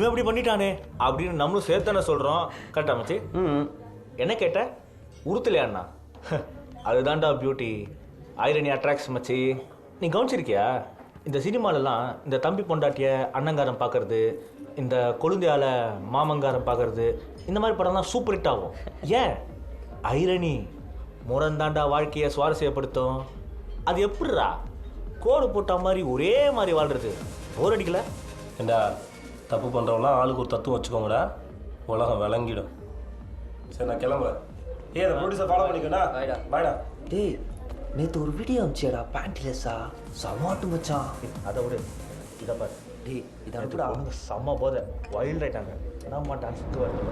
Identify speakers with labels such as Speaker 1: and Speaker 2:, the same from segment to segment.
Speaker 1: இவன் இப்படி பண்ணிட்டானே அப்படின்னு நம்மளும் சேர்த்தானே சொல்கிறோம். கரெக்டா மச்சி? என்ன கேட்ட? உறுத்தலையாண்ணா? அதுதான்டா பியூட்டி. ஐரனி அட்ராக்ட்ஸ் மச்சி. நீ கவனிச்சிருக்கியா? இந்த சினிமாலெல்லாம் இந்த தம்பி பொண்டாட்டிய அண்ணங்காரம் பார்க்கறது, இந்த கொழுந்தையால் மாமங்காரம் பார்க்கறது, இந்த மாதிரி படம்லாம் சூப்பர் ஹிட் ஆகும். ஏன்? ஐரணி முரந்தாண்டா வாழ்க்கையை சுவாரஸ்யப்படுத்தும். அது எப்படிரா கோடு போட்ட மாதிரி ஒரே மாதிரி வாழ்றது? போர் அடிக்கல?
Speaker 2: ஏண்டா தப்பு பண்ணுறவங்களாம் ஆளுக்கு ஒரு தத்துவம் வச்சுக்கோங்கடா, உலகம் விளங்கிடும். சரி நான் கிளம்புறேன். அந்த ப்ரொடியூசர் ஃபாலோ பண்ணிக்கோடா. பாய்டா.
Speaker 3: டேய் நேற்று ஒரு வீடியோ அமிச்சியடா பேண்ட்லெஸ்ஸா சமாட்டு மச்சான்.
Speaker 1: அதை விடு, இதை பாரு.
Speaker 3: டேய் இதை
Speaker 1: பொண்ணுங்க செம்ம போதை வைல்ட் ஆயிட்டாங்க. நம்ம டான்ஸுக்கு வருது.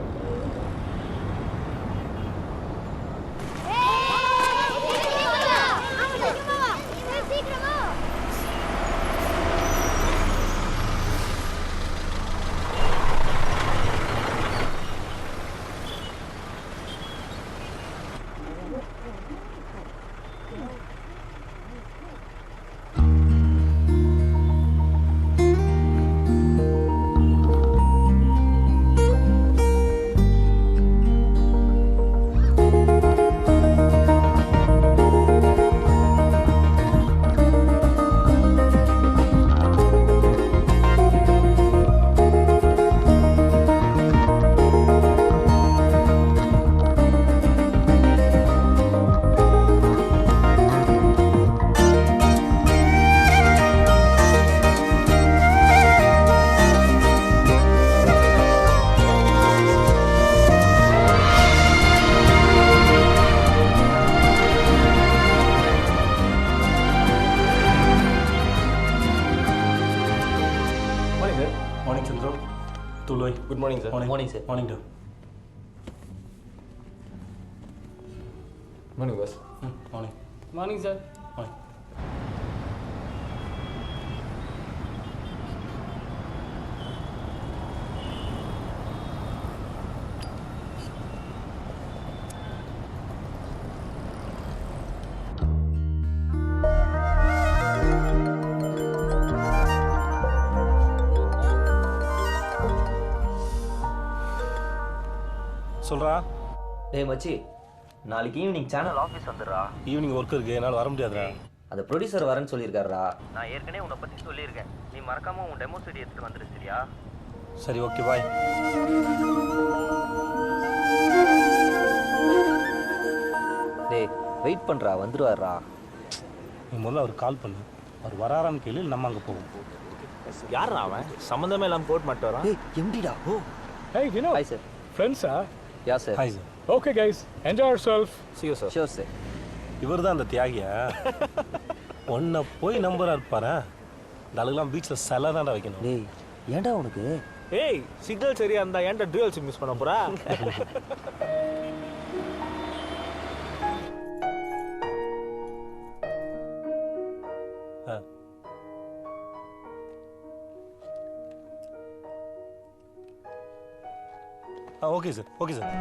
Speaker 2: Good morning, sir.
Speaker 3: Morning, sir.
Speaker 2: Morning, sir.
Speaker 1: Morning, boss.
Speaker 2: Morning.
Speaker 4: Morning, sir.
Speaker 2: Morning. சொல்றா.
Speaker 3: டேய் மச்சி, நாளைக்கு ஈவினிங் சேனல் ஆஃபீஸ் வந்துடுறா.
Speaker 2: ஈவினிங் ஒர்க் இருக்கு, என்னால் வர முடியாதுடா.
Speaker 3: அந்த ப்ரொடியூசர் வரேன்னு சொல்லியிருக்காருடா.
Speaker 5: நான் ஏற்கனவே உன்னை பற்றி சொல்லியிருக்கேன். நீ மறக்காம உன் டெமோ சிடி எடுத்துட்டு வந்துரு, சரியா?
Speaker 2: சரி, ஓகே, பாய்.
Speaker 3: டேய் வெயிட் பண்ணுறா, வந்துடுவாரா.
Speaker 2: நீ முதல்ல அவர் கால் பண்ணு. அவர் வராரான்னு கேளு, நம்ம அங்கே போவோம்.
Speaker 1: யாரா அவன்? சம்மந்தமே இல்லாமல் போட் மாட்டு வரான்.
Speaker 3: டேய் எம்டிடா. ஓ
Speaker 4: Hey, Vinod.
Speaker 3: Hi sir.
Speaker 4: Friends, sir?
Speaker 3: Yeah sir.
Speaker 2: Hi sir.
Speaker 4: Okay, guys. Enjoy yourself.
Speaker 1: See you, sir.
Speaker 3: Sure sir.
Speaker 2: இவர் தான் அந்த தியாகியா? உன்னை போய் நம்புறா இருப்பாரா? இந்த ஆளுக்கெல்லாம் பீச்சில் சிலை தான்டா வைக்கணும்.
Speaker 3: டேய் ஏன்டா உனக்கு?
Speaker 1: ஏய், சிக்னல் சரியா இருந்தா ஏன்டா டுவல் சிம் மிஸ் பண்ண போறா?
Speaker 2: Okay sir, okay sir.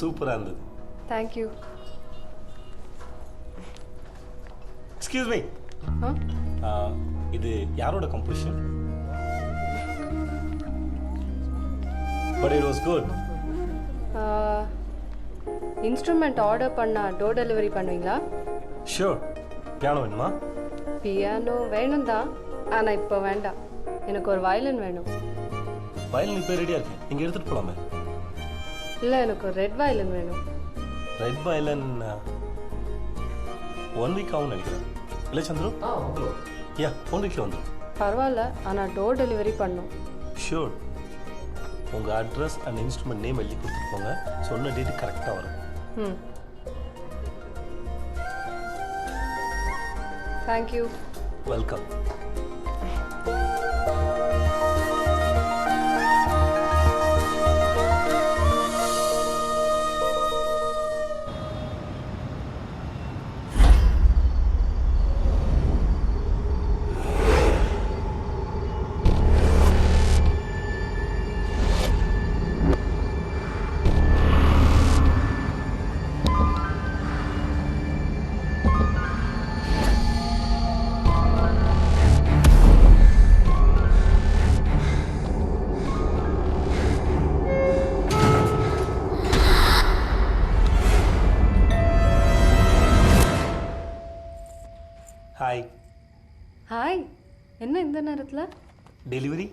Speaker 2: சூப்பராக இருந்தது.
Speaker 6: Thank you.
Speaker 2: எக்ஸ்கியூஸ் மீ, இது யாரோட composition? But it was good.
Speaker 6: Instrument order பண்ணால் டோர் டெலிவரி பண்ணுவீங்களா?
Speaker 2: ஷூர். பியானோ வேணுமா?
Speaker 6: பியானோ வேணும் தான், ஆனால் இப்போ வேண்டாம். எனக்கு ஒரு வயலின் வேணும்.
Speaker 2: வயலின் இப்போ ரெடியாக இருக்கு, நீங்கள் எடுத்துகிட்டு போகலாமே.
Speaker 6: இல்லை, எனக்கு ஒரு ரெட் வயலின் வேணும்.
Speaker 2: ரெட் வயலின் 1 வீக் ஆகும் நினைக்கிறேன். இல்லை சந்துரு? யா, 1 வீக்கில் வந்துடும்.
Speaker 6: பரவாயில்ல, ஆனால் டோர் டெலிவரி பண்ணும்.
Speaker 2: ஷூர். உங்கள் அட்ரஸ் அண்ட் இன்ஸ்ட்ருமெண்ட் நேம் எழுதி கொடுத்துட்டு போங்க. சொன்ன டேட்டு கரெக்டாக வரும்.
Speaker 6: ம். தேங்க்யூ.
Speaker 2: வெல்கம். ஹாய்.
Speaker 6: ஹாய். என்ன இந்த நேரத்தில்?
Speaker 2: டெலிவரி?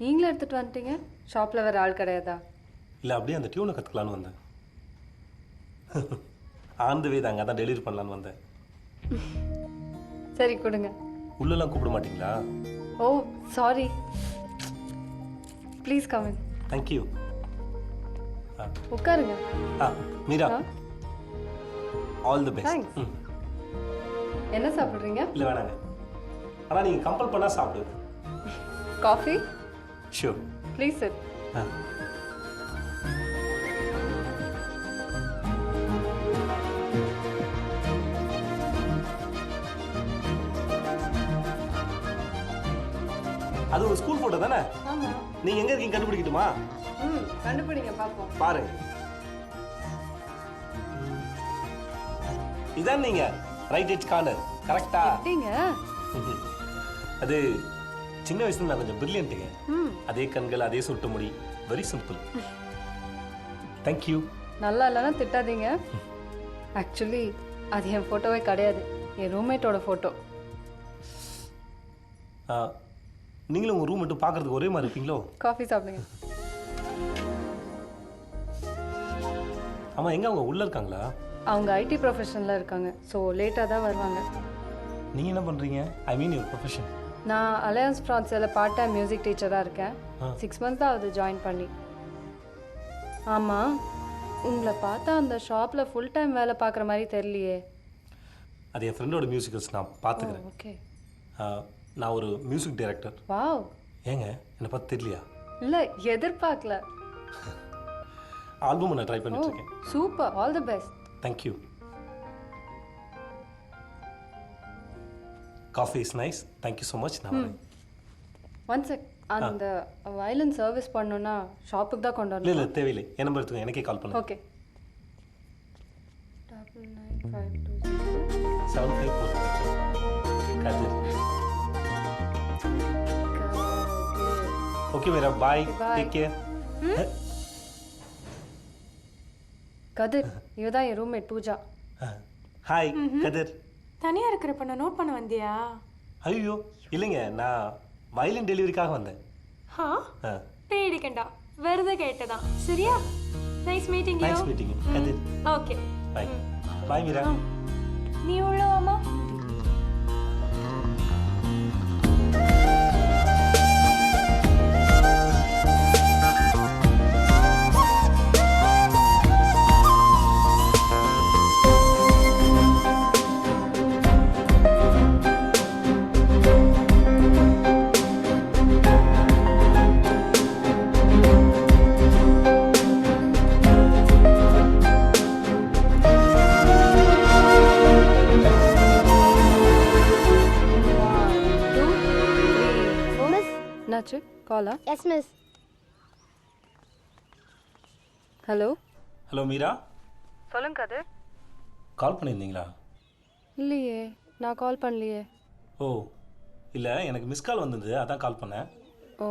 Speaker 6: நீங்களே எடுத்துகிட்டு வந்துட்டீங்க. ஷாப்பில் வேறு ஆள் கிடையாதா?
Speaker 2: இல்லை, அப்படியே அந்த டியூனை கற்றுக்கலான்னு வந்தேன். ஆன் த வே தாங்க, அதான் டெலிவரி பண்ணலான்னு வந்தேன்.
Speaker 6: சரி கொடுங்க.
Speaker 2: உள்ளெல்லாம் கூப்பிட மாட்டிங்களா?
Speaker 6: Oh sorry. Please come in.
Speaker 2: Thank you.
Speaker 6: உட்காருங்க.
Speaker 2: மீரா,
Speaker 6: ஆ?
Speaker 2: All the best.
Speaker 6: Thanks. என்ன சாப்பிட்றீங்க?
Speaker 2: இல்லை வேணாங்க, ஆனால் நீங்கள் கம்பல் பண்ணால் சாப்பிடு.
Speaker 6: காஃபி?
Speaker 2: ஷூர்.
Speaker 6: Please sir.
Speaker 2: அது ஒரு ஸ்கூல் ஃபோட்டோ தானே?
Speaker 6: ஆமாம்.
Speaker 2: நீங்கள் எங்கே இருக்கீங்க கண்டுபிடிக்கட்டுமா?
Speaker 6: கண்டுபிடிங்க பார்ப்போம்.
Speaker 2: பாருங்க, இதான் நீங்க ரைட் எட்ஜ் கார்னர். கரெக்டா?
Speaker 6: எப்படிங்க?
Speaker 2: அது சின்ன வயசுல நான் கொஞ்சம் பிரில்லியன்ட்டுங்க. அதே கண்கள், அதே சொட்டு முடி. Very simple. தேங்க்யூ.
Speaker 6: நல்லா இல்லைன்னா திட்டாதீங்க. ஆக்சுவலி அது என் ஃபோட்டோவே கிடையாது, என் ரூம்மேட்டோட ஃபோட்டோ.
Speaker 2: நீங்களும் உங்க ரூம் மட்டும் பார்க்கறதுக்கு ஒரே மாதிரி இருப்பீங்களோ?
Speaker 6: காஃபி சாப்பிடுங்க.
Speaker 2: ஆமா, எங்க அவங்க உள்ள இருக்காங்களா?
Speaker 6: அவங்க ஐடி ப்ரொஃபஷனில் இருக்காங்க, ஸோ லேட்டாக தான் வருவாங்க.
Speaker 2: நீங்க என்ன பண்றீங்க? ஐ மீன் யுவர் ப்ரொஃபஷன்.
Speaker 6: நான் அலையன்ஸ் ஃப்ரான்ஸில் பார்ட் டைம் மியூசிக் டீச்சராக இருக்கேன். 6 months தான் ஆகுது ஜாயின் பண்ணி. ஆமாம், உங்களை பார்த்தா அந்த ஷாப்பில் ஃபுல் டைம் வேலை பார்க்குற மாதிரி தெரியலையே.
Speaker 2: அது என் ஃப்ரெண்டோட மியூசிக்கல்ஸ் நான் பார்த்துக்கிறேன்.
Speaker 6: ஓகே.
Speaker 2: நான் ஒரு மியூசிக் டைரக்டர்.
Speaker 6: வாவ்.
Speaker 2: ஏங்க, என்னை பார்த்து தெரியலையா?
Speaker 6: இல்லை, எதிர்பார்க்கல.
Speaker 2: ஆல்பம் நான் ட்ரை பண்ணிட்டு இருக்கேன்.
Speaker 6: Super, all the best.
Speaker 2: Thank you. Coffee is nice. Thank you so much. நான் வரேன்.
Speaker 6: One check. அந்த வயலின் சர்வீஸ் பண்ணணும்னா ஷாப்புக்கு தான் கொண்டு
Speaker 2: இல்லை
Speaker 6: வரணும்.
Speaker 2: இல்லை, தேவையில்லை. என் நம்பர் எடுத்துக்கோங்க, எனக்கே கால் பண்ணுங்க.
Speaker 6: Okay.
Speaker 2: 9952 Kathir. Okay Meera, bye.
Speaker 6: Bye.
Speaker 2: Take care.
Speaker 6: Kathir, இவதான் என் ரூம்மேட் பூஜா.
Speaker 2: ஹாய் கதிர்.
Speaker 7: தனியா இருக்கிறப்ப நான் நோட் பண்ண வந்தியா?
Speaker 2: ஐயோ இல்லைங்க, நான் வயலின் டெலிவரிக்காக வந்தேன்.
Speaker 7: ஹா, பேடிக்கண்டா, வெறுതെ கேட்டதான். சரியா? Nice meeting you.
Speaker 2: Nice meeting Kathir.
Speaker 7: Okay,
Speaker 2: bye. Bye Meera.
Speaker 7: நீ உள்ளவாமா?
Speaker 6: என்னாச்சு? காலா?
Speaker 8: Yes miss.
Speaker 6: Hello.
Speaker 2: Hello Meera.
Speaker 6: சொல்லுங்க கதிர்.
Speaker 2: கால் பண்ணியிருந்தீங்களா?
Speaker 6: இல்லையே, நான் கால் பண்ணலையே.
Speaker 2: ஓ இல்லை, எனக்கு மிஸ் கால் வந்தது, அதான் கால் பண்ணேன்.
Speaker 6: ஓ,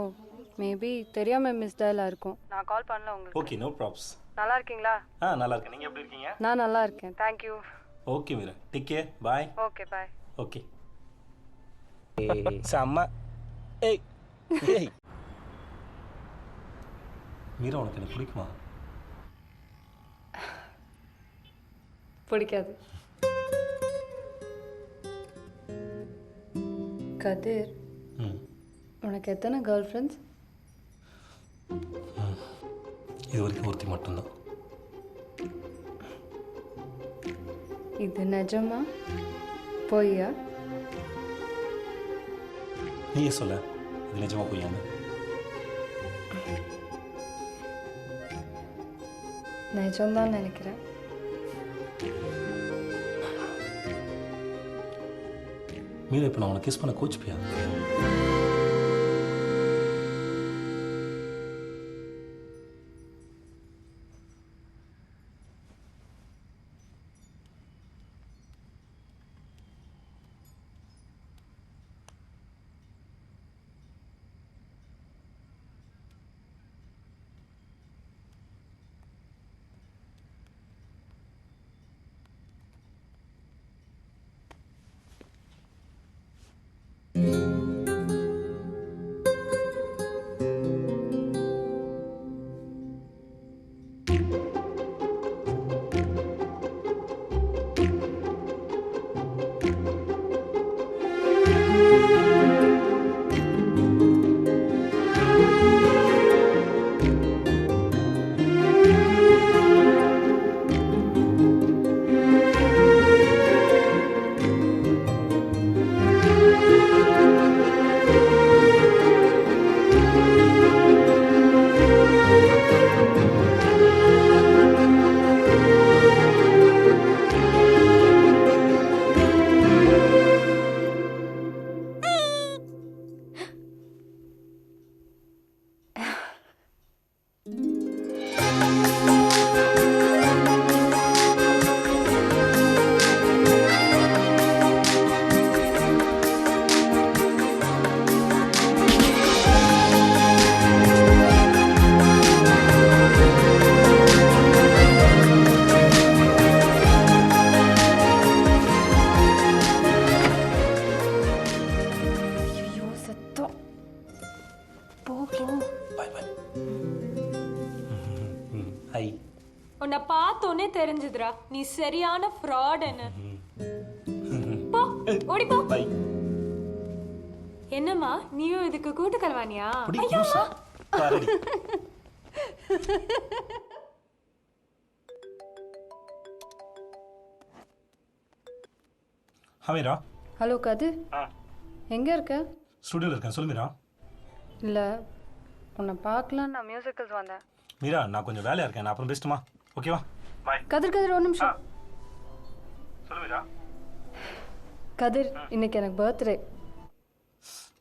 Speaker 6: மேபி தெரியாம மிஸ் டயலாக இருக்கும். நான் கால் பண்ணல உங்களுக்கு.
Speaker 2: Okay, no probs.
Speaker 6: நல்லா இருக்கீங்களா?
Speaker 2: நல்லா இருக்கேன். நீங்கள் எப்படி இருக்கீங்க?
Speaker 6: நான் நல்லா இருக்கேன், thank you.
Speaker 2: Okay Meera, take care. Bye.
Speaker 6: Okay, bye.
Speaker 2: Okay. செம்ம. ஏய் ஏய் மீரா, உனக்கு எனக்கு பிடிக்குமா?
Speaker 6: பிடிக்காது. கதிர், உனக்கு எத்தனை கேர்ள் ஃப்ரெண்ட்ஸ்?
Speaker 2: இது வரைக்கும் ஒருத்தி மட்டும்தான்.
Speaker 6: இது நிஜமா பொய்யா?
Speaker 2: நீயே சொல்ல, இது நிஜமா பொய்யான்னு.
Speaker 6: நிஜம்தான் நினைக்கிறேன்.
Speaker 2: மீரா, இப்போ நான் உனக்கு கிஸ் பண்ண கோச்சுப்பியா?
Speaker 7: உன்னை பார்த்தோன்னே தெரிஞ்சுதுடா நீ சரியான ஃப்ராடுன்னு. போ, ஓடி போ. என்னம்மா நீயும் இதுக்கு கூட்டு கலவானியா?
Speaker 2: மீரா.
Speaker 6: ஹலோ கதிர், எங்கே இருக்க?
Speaker 2: ஸ்டுடியோவில் இருக்கேன், சொல்லு மீரா.
Speaker 6: இல்லை, உன்னை பார்க்கலாம் நான் மியூசிக்கல்ஸ் வந்தேன்.
Speaker 2: மீரா, நான் கொஞ்சம் வேலையாக இருக்கேன், நான் அப்புறம் பேசிட்டுமா? ஓகேவா? பாய்.
Speaker 6: கதிர் கதிர் ஒரு நிமிஷம்.
Speaker 2: சொல்லு மீரா.
Speaker 6: கதிர், இன்னைக்கு எனக்கு பர்த்டே.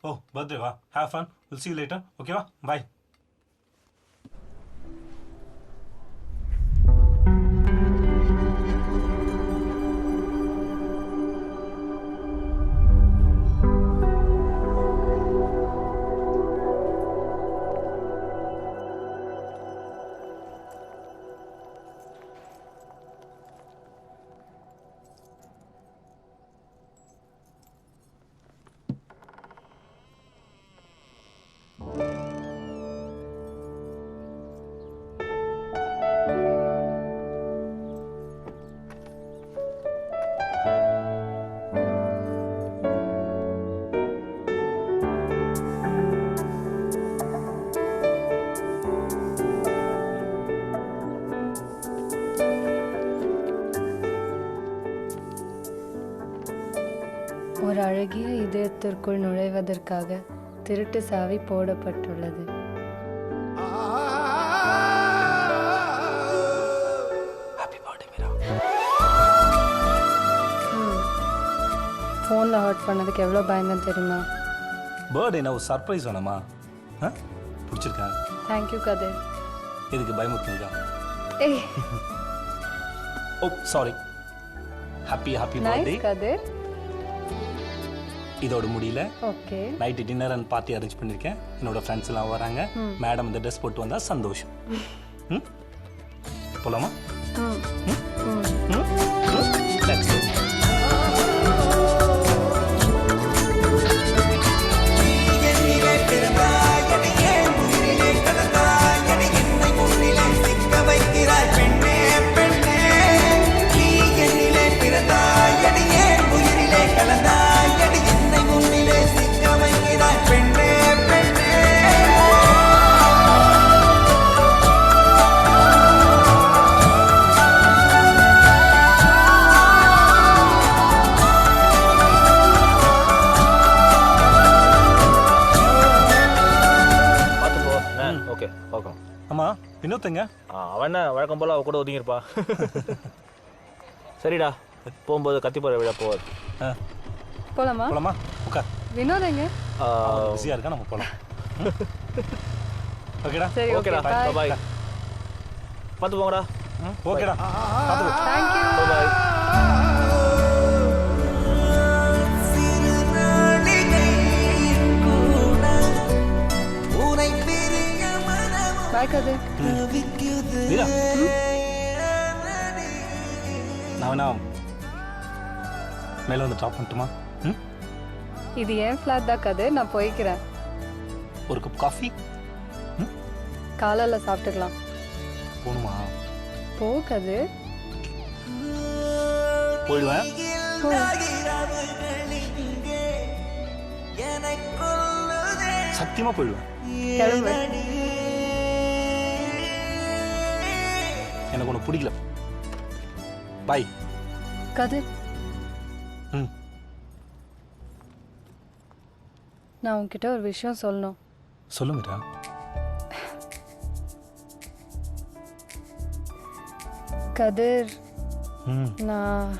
Speaker 2: ஓ, பர்த்டேவா? Have fun, will see you later. ஓகேவா? பாய்.
Speaker 6: ஒரு அழகிய இதயத்திற்குள் நுழைவதற்காக திருட்டு சாவி போடப்பட்டுள்ளது. ஃபோனில் ஹர்ட் பண்ணதுக்கு எவ்வளோ பயங்கரம் தெரியுமா?
Speaker 2: பர்த்டேனா ஒரு சர்ப்ரைஸ் வேணாமா? பிடிச்சிருக்கேன்.
Speaker 6: தேங்க்யூ கதிர்.
Speaker 2: எதுக்கு பயமுறுத்துங்க?
Speaker 6: ஏய்,
Speaker 2: oh sorry. Happy happy birthday
Speaker 6: nice Kathir.
Speaker 2: இதோட முடியல.
Speaker 6: Okay.
Speaker 2: Night dinner and party arrange பண்ணியிருக்கேன். என்னோட ஃப்ரெண்ட்ஸ் எல்லாம் வராங்க. மேடம் இந்த ட்ரெஸ் போட்டு வந்தால் சந்தோஷம். போலாமா? Let's go.
Speaker 1: ஓகே பார்க்கலாம்.
Speaker 2: ஆமாம் வினோத்துங்க
Speaker 1: அவன் என்ன வழக்கம் போல் அவ கூட ஒதுங்கியிருப்பா. சரிடா, போகும்போது கத்திப்பாறை விழா போவாது.
Speaker 2: ஆ
Speaker 6: போலாமா?
Speaker 2: போலாமா? உட்கார்.
Speaker 6: வினோத் எங்க?
Speaker 2: பிஸியாக இருக்கா, நம்ம போகலாம். ஓகேடா.
Speaker 6: சரி ஓகே
Speaker 1: ஓகேடா,
Speaker 6: பாய்.
Speaker 1: பாய். பார்த்து போங்கடா.
Speaker 2: ஓகேடா. பார்த்து போ.
Speaker 6: Thank you.
Speaker 1: பாய்.
Speaker 6: பாய் கதிர்.
Speaker 2: வீரா நான் வேணா மேலே வந்து ட்ராப் பண்ணட்டுமா? ம்,
Speaker 6: இது ஏன் ஃப்ளாட் தான் கதிர், நான் போய்க்கிறேன்.
Speaker 2: ஒரு கப் காஃபி
Speaker 6: காலையில் சாப்பிட்டுக்கலாம்.
Speaker 2: போகணுமா?
Speaker 6: போ கதிர்.
Speaker 2: போயிடுவேன்.
Speaker 6: போ.
Speaker 2: சத்தியமாக போயிடுவேன்.
Speaker 6: கிளம்பு.
Speaker 2: எனக்கு ஒன்று பிடிக்கல. பாய்.
Speaker 6: கதிர்,
Speaker 2: ம்,
Speaker 6: நான் உன்கிட்ட ஒரு விஷயம் சொல்லணும்.
Speaker 2: சொல்லு மீரா.
Speaker 6: கதிர்,
Speaker 2: ம்,
Speaker 6: நான்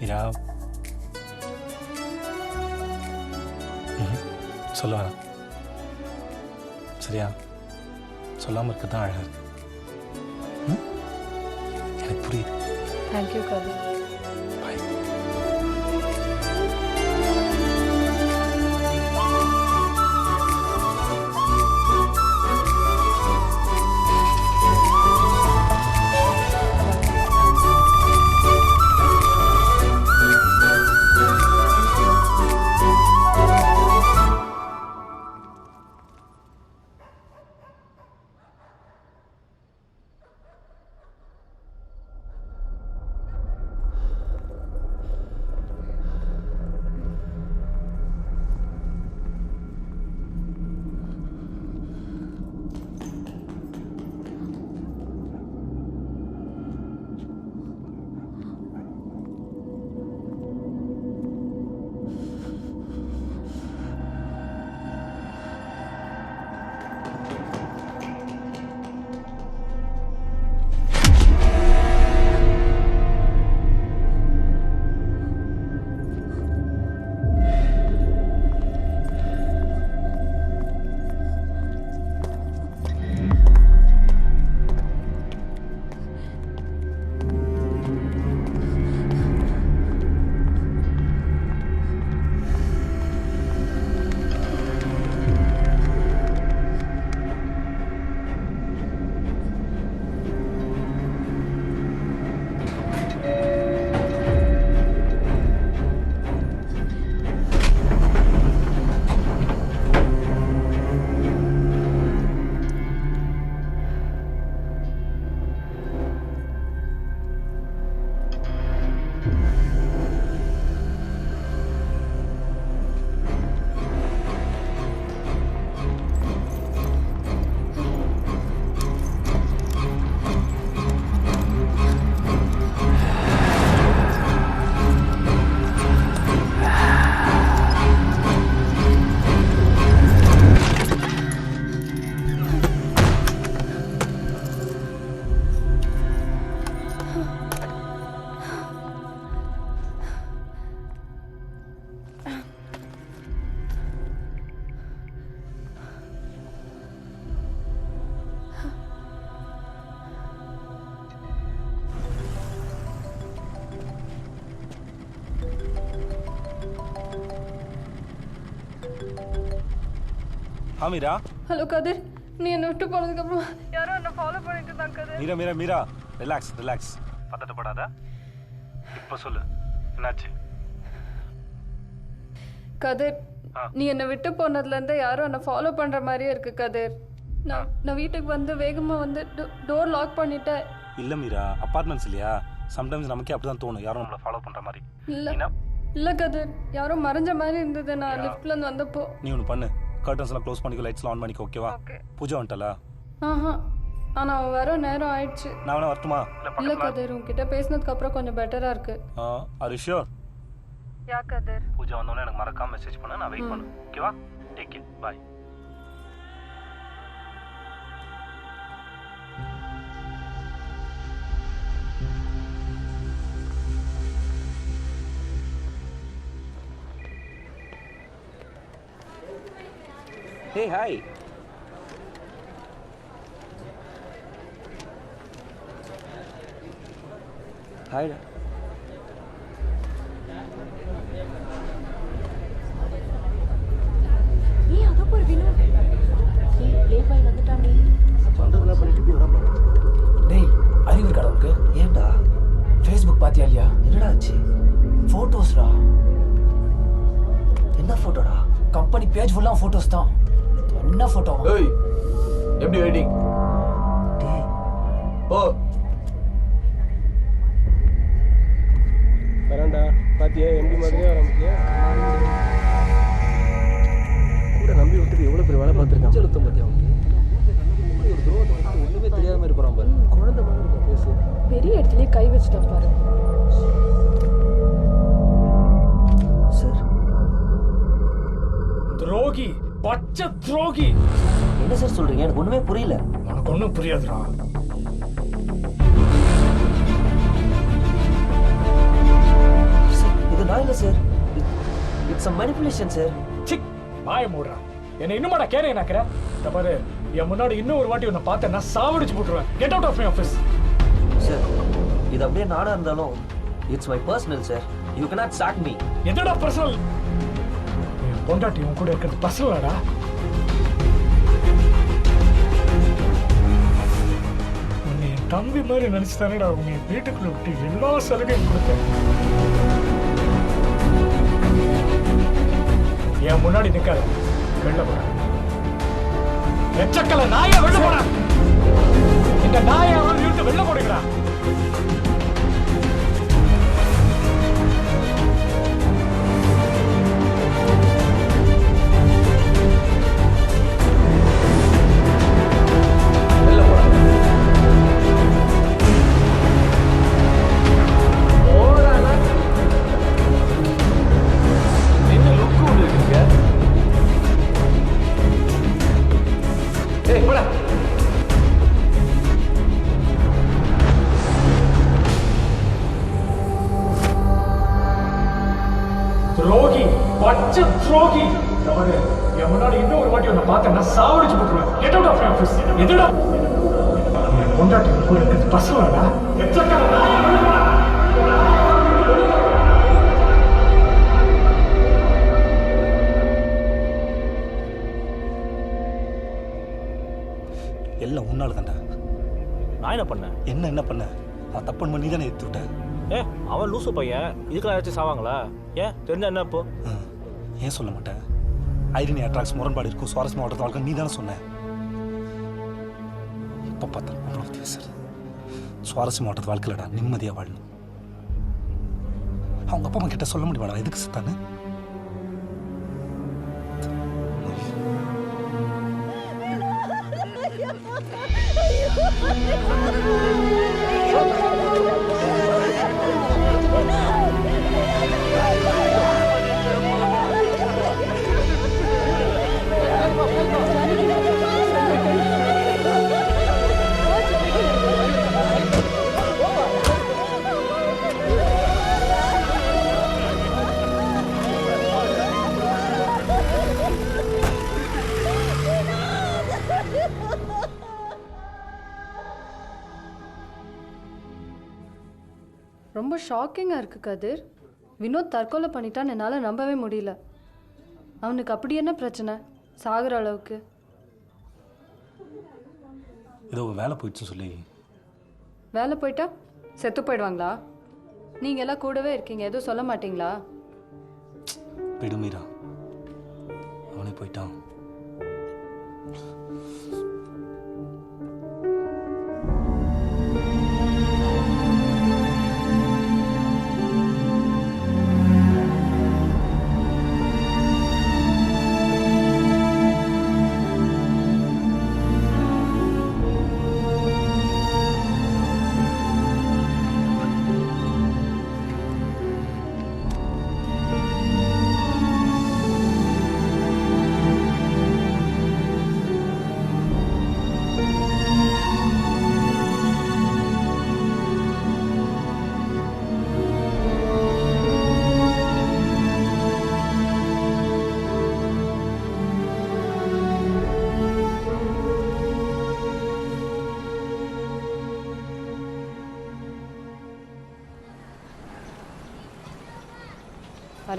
Speaker 2: மீரா. சொல்ல வேணாம். சரியா? சொல்லாமல் இருக்க தான் அழகாக இருக்கு. ம், எனக்கு புரியுது.
Speaker 6: Thank you Kathir.
Speaker 2: Bye. Meera.
Speaker 6: Hello Kathir, நீ என்னை விட்டு போனதுக்கப்புறம் யாரோ என்னை ஃபாலோ பண்ணிட்டு தான் கதிர்.
Speaker 2: Meera Meera Meera relax relax. பதட்டப்படாத. இப்போ சொல்லு, என்னாச்சு?
Speaker 6: கதிர், நீ என்னை விட்டு போனதுலேருந்து யாரோ என்னை ஃபாலோ பண்ணுற மாதிரியே இருக்கு கதிர். நான் வீட்டுக்கு வந்து வேகமாக வந்து டோர் லாக் பண்ணிட்டேன்.
Speaker 2: இல்லை மீரா, அப்பார்ட்மெண்ட்ஸ் இல்லையா, சம்டைம்ஸ் நமக்கே அப்படி தான் தோணும், யாரும் நம்மளை ஃபாலோ பண்ணுற மாதிரி.
Speaker 6: இல்லை கதிர், யாரோ மறைஞ்ச மாதிரி இருந்தது நான் லிஃப்ட்லேருந்து வந்தப்போ.
Speaker 2: நீ ஒன்று பண்ணு, கர்டன்ஸ்லாம் க்ளோஸ் பண்ணிக்கோ, லைட்ஸ்லாம் ஆன் பண்ணிக்கோ, ஓகேவா? பூஜா வந்துட்டலா?
Speaker 6: ஆஹா, ஆனால் அவன் வர நேரம் ஆயிடுச்சு.
Speaker 2: நான் வேணா வரட்டுமா?
Speaker 6: இல்லை கதிர், உங்ககிட்ட பேசினதுக்கு அப்புறம் கொஞ்சம் பெட்டராக இருக்கு.
Speaker 2: Are you sure?
Speaker 6: Ya Kathir.
Speaker 2: Pooja வந்தோடனே எனக்கு மறக்காம மெசேஜ் பண்ணு, நான் வெயிட் பண்ணு, ஓகேவா? Take
Speaker 5: take care bye.
Speaker 3: Hey, hi. Hi.
Speaker 7: ஏய் அத போற வினோ. Play boy வந்துட்டான்டி.
Speaker 3: பண்றதெல்லாம் பண்ணிட்டு இப்படி வராம.
Speaker 4: டேய் அறிவு இருக்காடா உனக்கு?
Speaker 3: ஏன்டா?
Speaker 4: ஃபேஸ்புக் பாத்தியா இல்லையா?
Speaker 3: என்னடா ஆச்சு?
Speaker 4: ஃபோட்டோஸ்டா.
Speaker 3: என்ன போட்டோடா?
Speaker 4: கம்பெனி பேஜ் ஃபுல்லா ஃபோட்டோஸ் தான். என்ன ஃபோட்டோ?
Speaker 8: ஏய் எப்படி வெயிட்டிங்
Speaker 3: டேய்,
Speaker 8: ஓ
Speaker 2: வரேன்டா பாத்தியா எம்பி மாதிரியே வர முடியும் கூட நம்பி விட்டுட்டு எவ்வளோ பேர் வேலை பார்த்துருக்கான்
Speaker 8: செலுத்தும் பத்தியா ஒரு துரோகத்தை ஒண்ணுமே தெரியாத மாதிரி போறான் பாரு.
Speaker 2: குழந்தை மாதிரி இருக்கும் பேசு
Speaker 6: பெரிய இடத்துலயே கை வச்சுட்டா பாரு.
Speaker 3: சார்.
Speaker 4: துரோகி, பச்சை துரோகி.
Speaker 3: என்ன சார் சொல்றீங்க? எனக்கு ஒண்ணுமே புரியல.
Speaker 4: உனக்கு ஒன்றும் புரியாதுடா.
Speaker 3: சார், இது நான் இல்ல சார். இட்ஸ் a manipulation சார்.
Speaker 4: சிக் வாய மூடுறா. என்ன இன்னுமாடா கேரே நாக்குற? இந்த பாரு என் முன்னாடி இன்னும் ஒரு வாட்டி உன்னை பார்த்தேன்னா சாவடிச்சு போட்டுருவேன். Get out of my office.
Speaker 3: Sir, இது அப்படியே நானா இருந்தாலும் it's my personal sir. You cannot sack me.
Speaker 4: என்னடா பர்சனல்? என் பொண்டாட்டி உன் கூட இருக்கிறது பர்சனலாடா? உன்னை என் தம்பி மாதிரி நினைச்சுதானேடா உன்னை வீட்டுக்குள்ள விட்டு எல்லா சலுகையும் கொடுத்தேன். என் முன்னாடி நிக்காத, வெளில போற. எச்சக்கல நாய வெளில போற. இந்த நாயை அவன் வீட்டு வெளில போடுகிறா. துரோகி, பச்சை துரோகி. தவறு. என் முன்னாடி இன்னும் ஒரு வாட்டி உன்னை பார்த்தேன்னா சாவடிச்சு போட்டுருவேன். Get out of my office. எதுடா? என் பொண்டாட்டி கூட இருக்கிறது பசங்களாடா. எச்சக்கல நாயை வெளில போடா.
Speaker 2: எல்லாம் உன்னால தான்டா.
Speaker 1: நான் என்ன பண்ணேன்?
Speaker 2: என்ன பண்ண? நான் தப்பு பண்ணி தானே எடுத்து விட்டேன்.
Speaker 1: அவன் லூசு பையன். இதுக்கெல்லாம் ஏதாச்சும் சாவாங்களா? ஏன் தெரிஞ்சா என்ன இப்போ?
Speaker 2: ஏன் சொல்ல மாட்டேன்? ஐரினி அட்ராக்ஸ் முரண்பாடு இருக்கும், சுவாரஸ்யமாக வாழ்றது வாழ்க்கை நீ தானே சொன்ன. எப்போ பார்த்தாலும் உங்களை பற்றி பேசுறது. சுவாரஸ்யமாக வாழ்றது வாழ்க்கையிலடா நிம்மதியாக வாழணும். அவங்க அப்பா அம்மா கிட்ட சொல்ல முடியுமாடா எதுக்கு சித்தான்னு?
Speaker 6: ரொம்ப ஷாக்கிங்காக இருக்குது கதிர். வினோத் தற்கொலை பண்ணிட்டான்னு என்னால் நம்பவே முடியல. அவனுக்கு அப்படி என்ன பிரச்சனை சாகிற அளவுக்கு?
Speaker 2: ஏதோ வேலை போயிடுச்சுன்னு சொல்லி.
Speaker 6: வேலை போயிட்டா செத்து போயிடுவாங்களா? நீங்கள் எல்லாம் கூடவே இருக்கீங்க, எதுவும் சொல்ல மாட்டீங்களா?
Speaker 2: பெடுமீரா அவனே போயிட்டான்.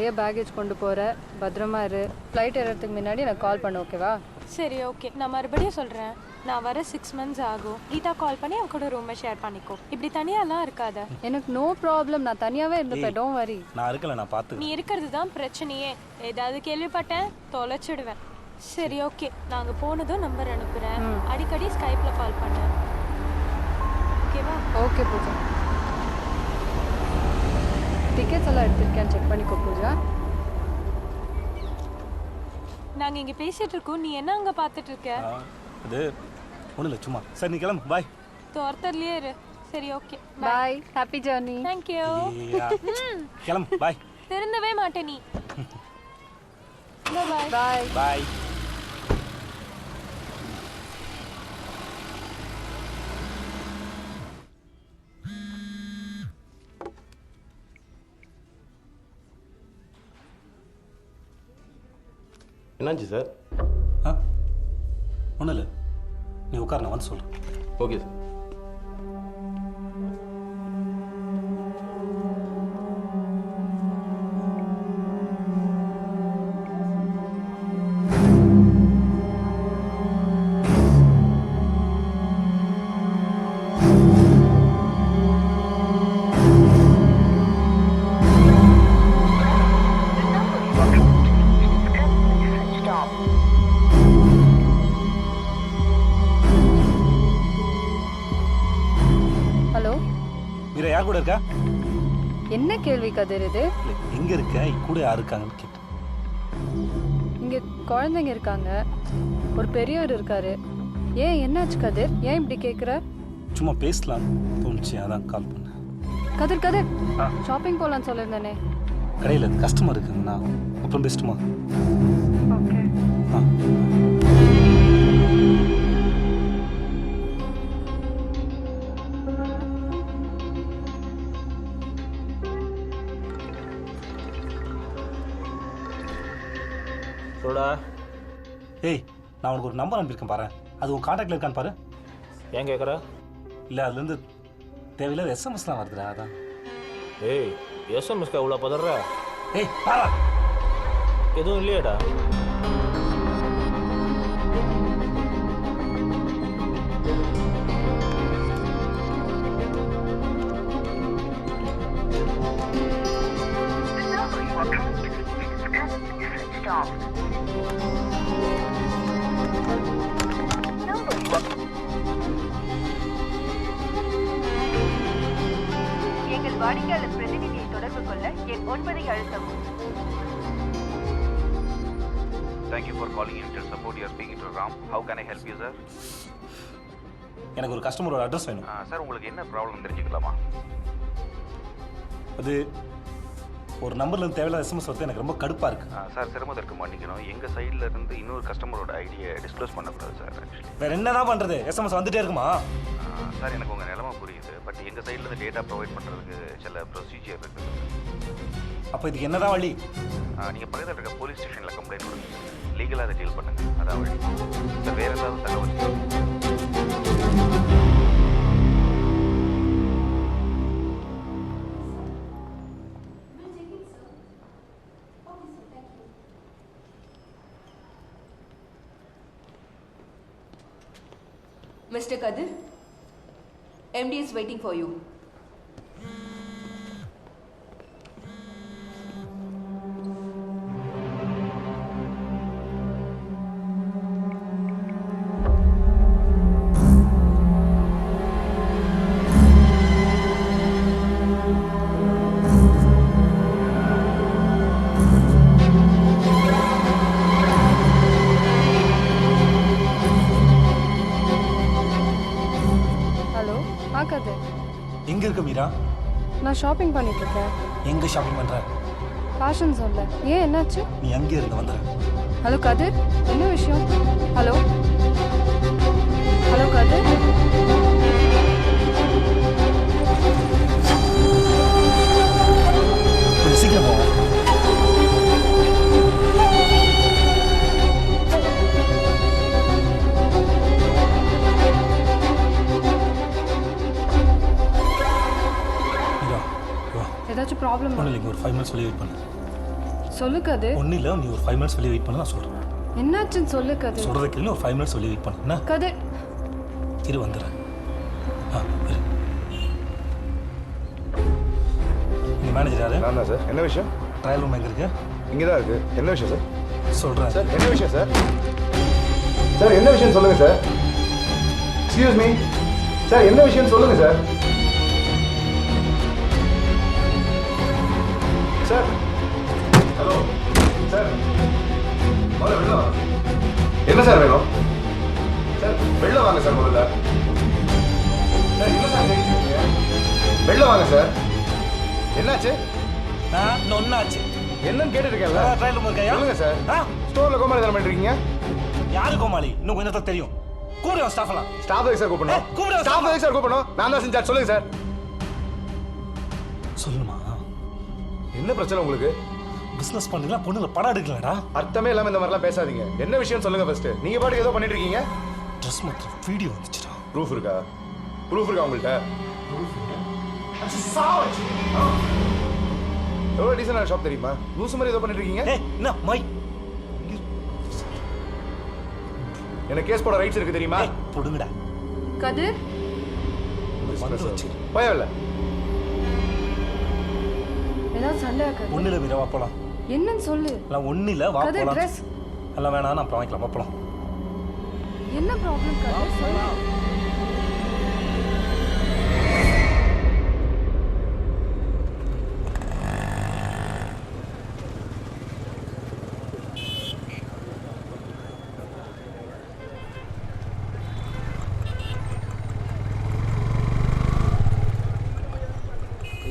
Speaker 6: நிறைய பேகேஜ் கொண்டு போகிற, பத்திரமா இரு. ஃப்ளைட் ஏறதுக்கு முன்னாடி எனக்கு கால் பண்ணு, ஓகேவா?
Speaker 7: சரி ஓகே, நான் மறுபடியும் சொல்கிறேன். நான் வர 6 months ஆகும். கீதா கால் பண்ணி அவன் கூட ரூமை ஷேர் பண்ணிக்கோ. இப்படி தனியாலாம் இருக்காத.
Speaker 6: எனக்கு நோ ப்ராப்ளம், நான் தனியாகவே இருந்துப்பேன், டோன்ட் வரி.
Speaker 2: நான் இருக்கல, நான் பார்த்து.
Speaker 7: நீ இருக்கிறது தான் பிரச்சனையே. ஏதாவது கேள்விப்பட்டேன் தொலைச்சிடுவேன். சரி ஓகே, நாங்கள் போனதும் நம்பர் அனுப்புகிறேன். அடிக்கடி ஸ்கைப்பில் கால் பண்ணு, ஓகேவா?
Speaker 6: ஓகே பூஜா. டிக்கெட்ஸ் எல்லாம் எடுத்திருக்கேன், செக் பண்ணிக்கோ பூஜா.
Speaker 7: நாங்கள் இங்கே பேசிகிட்டு இருக்கோம், நீ என்ன அங்கே பார்த்துட்டு இருக்க?
Speaker 2: அது ஒன்றும் இல்லை, சும்மா. சரி நீ கிளம்பு, பாய்.
Speaker 7: தோர்த்தர்லேயே இரு. சரி ஓகே,
Speaker 6: பாய், ஹாப்பி ஜர்னி.
Speaker 7: தேங்க்யூ.
Speaker 2: கிளம்பு, பாய்.
Speaker 7: திருந்தவே மாட்டே நீ. பாய்
Speaker 6: பாய்.
Speaker 2: பாய்.
Speaker 9: என்னாச்சு சார்?
Speaker 2: ஆ ஒன்றும் இல்லை, நீ உட்கார், நான் வந்து சொல்கிறேன்.
Speaker 9: Okay sir.
Speaker 6: ஹலோ,
Speaker 2: மீரா யார் கூட இருக்கா?
Speaker 6: என்ன கேள்வி கதிர் இது?
Speaker 2: இல்லை, எங்கே இருக்க, கூட யார் இருக்காங்கன்னு கேட்டேன்.
Speaker 6: இங்கே குழந்தைங்க இருக்காங்க, ஒரு பெரியவர் இருக்காரு. ஏன் என்னாச்சு கதிர்? ஏன் இப்படி கேட்குற?
Speaker 2: சும்மா பேசலான்னு தோணுச்சு, அதான் கால் பண்ணேன்.
Speaker 6: கதிர் கதிர், ஷாப்பிங் போகலான்னு சொல்லியிருந்தேனே.
Speaker 2: கடையில் கஸ்டமர் இருக்குங்கண்ணா, அப்புறம் பெஸ்ட்டுமா?
Speaker 6: ஓகே.
Speaker 2: ஆ.
Speaker 1: சொல்டா.
Speaker 2: ஏய், நான் உனக்கு ஒரு நம்பர் அனுப்பியிருக்கேன் பாரு, அது உன் காண்டாக்டில் இருக்கான்னு பாரு.
Speaker 1: ஏன் கேட்குற?
Speaker 2: இல்லை, அதுலேருந்து தேவையில்லாத எஸ்எம்எஸ்லாம் வருதுடா, அதான்.
Speaker 1: ஏய், எஸ்எம்எஸ்க்கு அவ்வளோ பதற?
Speaker 2: ஏய் பாரா,
Speaker 1: எதுவும் இல்லையாடா?
Speaker 10: எங்கள் வாடிக்கையாளர் பிரதிநிதியை தொடர்பு கொள்ள என் 9 அழுத்தவும்.
Speaker 5: Thank you for calling Intel Support. You are speaking to Ram. How can I help you, sir?
Speaker 2: எனக்கு ஒரு கஸ்டமரோட அட்ரஸ் வேணும்.
Speaker 5: சார், உங்களுக்கு என்ன ப்ராப்ளம் தெரிஞ்சுக்கலாமா?
Speaker 2: அது ஒரு நம்பர்லேருந்து தேவையில்லாத எஸ்எம்எஸ் வந்து எனக்கு ரொம்ப கடுப்பாக இருக்குது.
Speaker 5: சார், சிரமத்திற்கு மன்னிக்கணும். எங்கள் சைடில் இருந்து இன்னொரு கஸ்டமரோட ஐடியை டிஸ்க்ளோஸ் பண்ணக்கூடாது சார். ஆக்சுவலி
Speaker 2: வேறு என்ன தான் பண்ணுறது? எஸ்எம்எஸ் வந்துகிட்டே இருக்குமா?
Speaker 5: சார், எனக்கு உங்கள் நிலமை புரியுது. பட் எங்கள் சைட்லேருந்து டேட்டா ப்ரொவைட் பண்ணுறதுக்கு சில ப்ரொசீஜர் இருக்குது.
Speaker 2: அப்போ இதுக்கு என்ன தான் வழி?
Speaker 5: நீங்கள் பக்கத்தில் இருக்க போலீஸ் ஸ்டேஷனில் கம்ப்ளைண்ட் கொடுங்க. லீகலாக அதை டீல் பண்ணுங்கள், அதான் வழி. சார், வேறு ஏதாவது தகவல்?
Speaker 10: Mr. Kadir, MD is waiting for you.
Speaker 6: கதிர்,
Speaker 2: எங்கே இருக்க மீரா?
Speaker 6: நான் ஷாப்பிங் பண்ணிட்டு இருக்கேன்.
Speaker 2: எங்கே ஷாப்பிங் பண்ணுற?
Speaker 6: ஃபேஷன் சொல்ல. ஏன் என்னாச்சு?
Speaker 2: நீ அங்கே இருந்து வந்துடுற.
Speaker 6: ஹலோ கதிர், என்ன விஷயம்? ஹலோ ஹலோ கதிர்,
Speaker 2: கொஞ்சம் சீக்கிரம் போவோம்.
Speaker 6: ஏதாச்சும் ப்ராப்ளம்?
Speaker 2: ஒன்றும் இல்லைங்க, ஒரு 5 minutes வெளியே வெயிட் பண்ணு.
Speaker 6: சொல்லு கதிர்.
Speaker 2: ஒன்றும் இல்லை, நீ ஒரு 5 minutes வெளியே வெயிட் பண்ண, நான் சொல்கிறேன்.
Speaker 6: என்னாச்சுன்னு சொல்லு கதிர்.
Speaker 2: சொல்கிறத கேள்வி, ஒரு 5 minutes வெளியே வெயிட் பண்ண. என்ன
Speaker 6: கதிர்?
Speaker 2: இரு வந்துடுறேன். இரு. இந்த மேனேஜர் யாரு?
Speaker 9: நான் தான் சார். என்ன விஷயம்?
Speaker 2: ட்ரையல் ரூம் எங்கே இருக்கு?
Speaker 9: இங்கே தான் இருக்கு. என்ன விஷயம் சார்?
Speaker 2: சொல்கிறேன்
Speaker 9: சார். என்ன விஷயம் சார்? சார் என்ன விஷயம் சொல்லுங்க சார். எக்ஸ்கியூஸ் மீ சார், என்ன விஷயம் சொல்லுங்க சார். சார் ஹலோ சார், முதல்ல வெளில வாங்க. என்ன சார் வேணும்? சார் வெளில வாங்க சார் முதல்ல. சார் என்ன சார் கேட்குறீங்க? வெளில வாங்க சார். என்னாச்சு?
Speaker 2: ஒன்னாச்சு.
Speaker 9: என்னன்னு கேட்டுருக்கேன்ல.
Speaker 2: Trial room இருக்கையா?
Speaker 9: சொல்லுங்க சார். ஸ்டோர்ல கோமாளி தரம் பண்ணிருக்கீங்க.
Speaker 2: யாரு கோமாளி? இன்னும் கொஞ்சம் நேரத்துல தெரியும். கூப்பிடுவா ஸ்டாஃப்லாம்.
Speaker 9: ஸ்டாஃப் எதுக்கு சார் கூப்பிடணும்?
Speaker 2: கூப்பிடுவா
Speaker 9: ஸ்டாஃப் எதுக்கு சார் கூப்பிடணும்? நான் தான் செஞ்சேன். சொல்லுங்க சார்.
Speaker 2: சொல்லுமா,
Speaker 9: என்ன பிரச்சனை உங்களுக்கு?
Speaker 2: பிசினஸ் பண்ணீங்களா, பொண்ணுல படம் எடுக்கலடா.
Speaker 9: அர்த்தமே இல்லாம இந்த மாதிரிலாம் பேசாதீங்க. என்ன விஷயம் சொல்லுங்க ஃபர்ஸ்ட். நீங்க பாட்டுக்கு ஏதோ பண்ணிட்டு இருக்கீங்க.
Speaker 2: ட்ரெஸ் மாத்திரம் வீடியோ வந்துச்சுடா.
Speaker 9: ப்ரூஃப் இருக்கா? ப்ரூஃப் இருக்கா உங்கள்கிட்ட? எவ்வளோ டீசென்டான ஷாப் தெரியுமா? லூசு மாதிரி ஏதோ பண்ணிட்டு இருக்கீங்க.
Speaker 2: என்ன மை?
Speaker 9: எனக்கு கேஸ் போட ரைட்ஸ் இருக்கு தெரியுமா?
Speaker 2: போடுங்கடா.
Speaker 6: கதிர்
Speaker 2: வந்து வச்சு
Speaker 9: பயவில்ல.
Speaker 6: ஏதாவது சண்டையா கதிர்?
Speaker 2: ஒன்னுல வீரா வா போலாம்.
Speaker 6: என்னன்னு சொல்லு.
Speaker 2: எல்லாம் ஒன்னில வா
Speaker 6: கதிர்
Speaker 2: போலாம்.
Speaker 6: ட்ரெஸ்
Speaker 2: எல்லாம் வேணாம், நான் அப்புறம் வாங்கிக்கலாம். வா போலாம்.
Speaker 6: என்ன ப்ராப்ளம் கதிர் சொல்லு.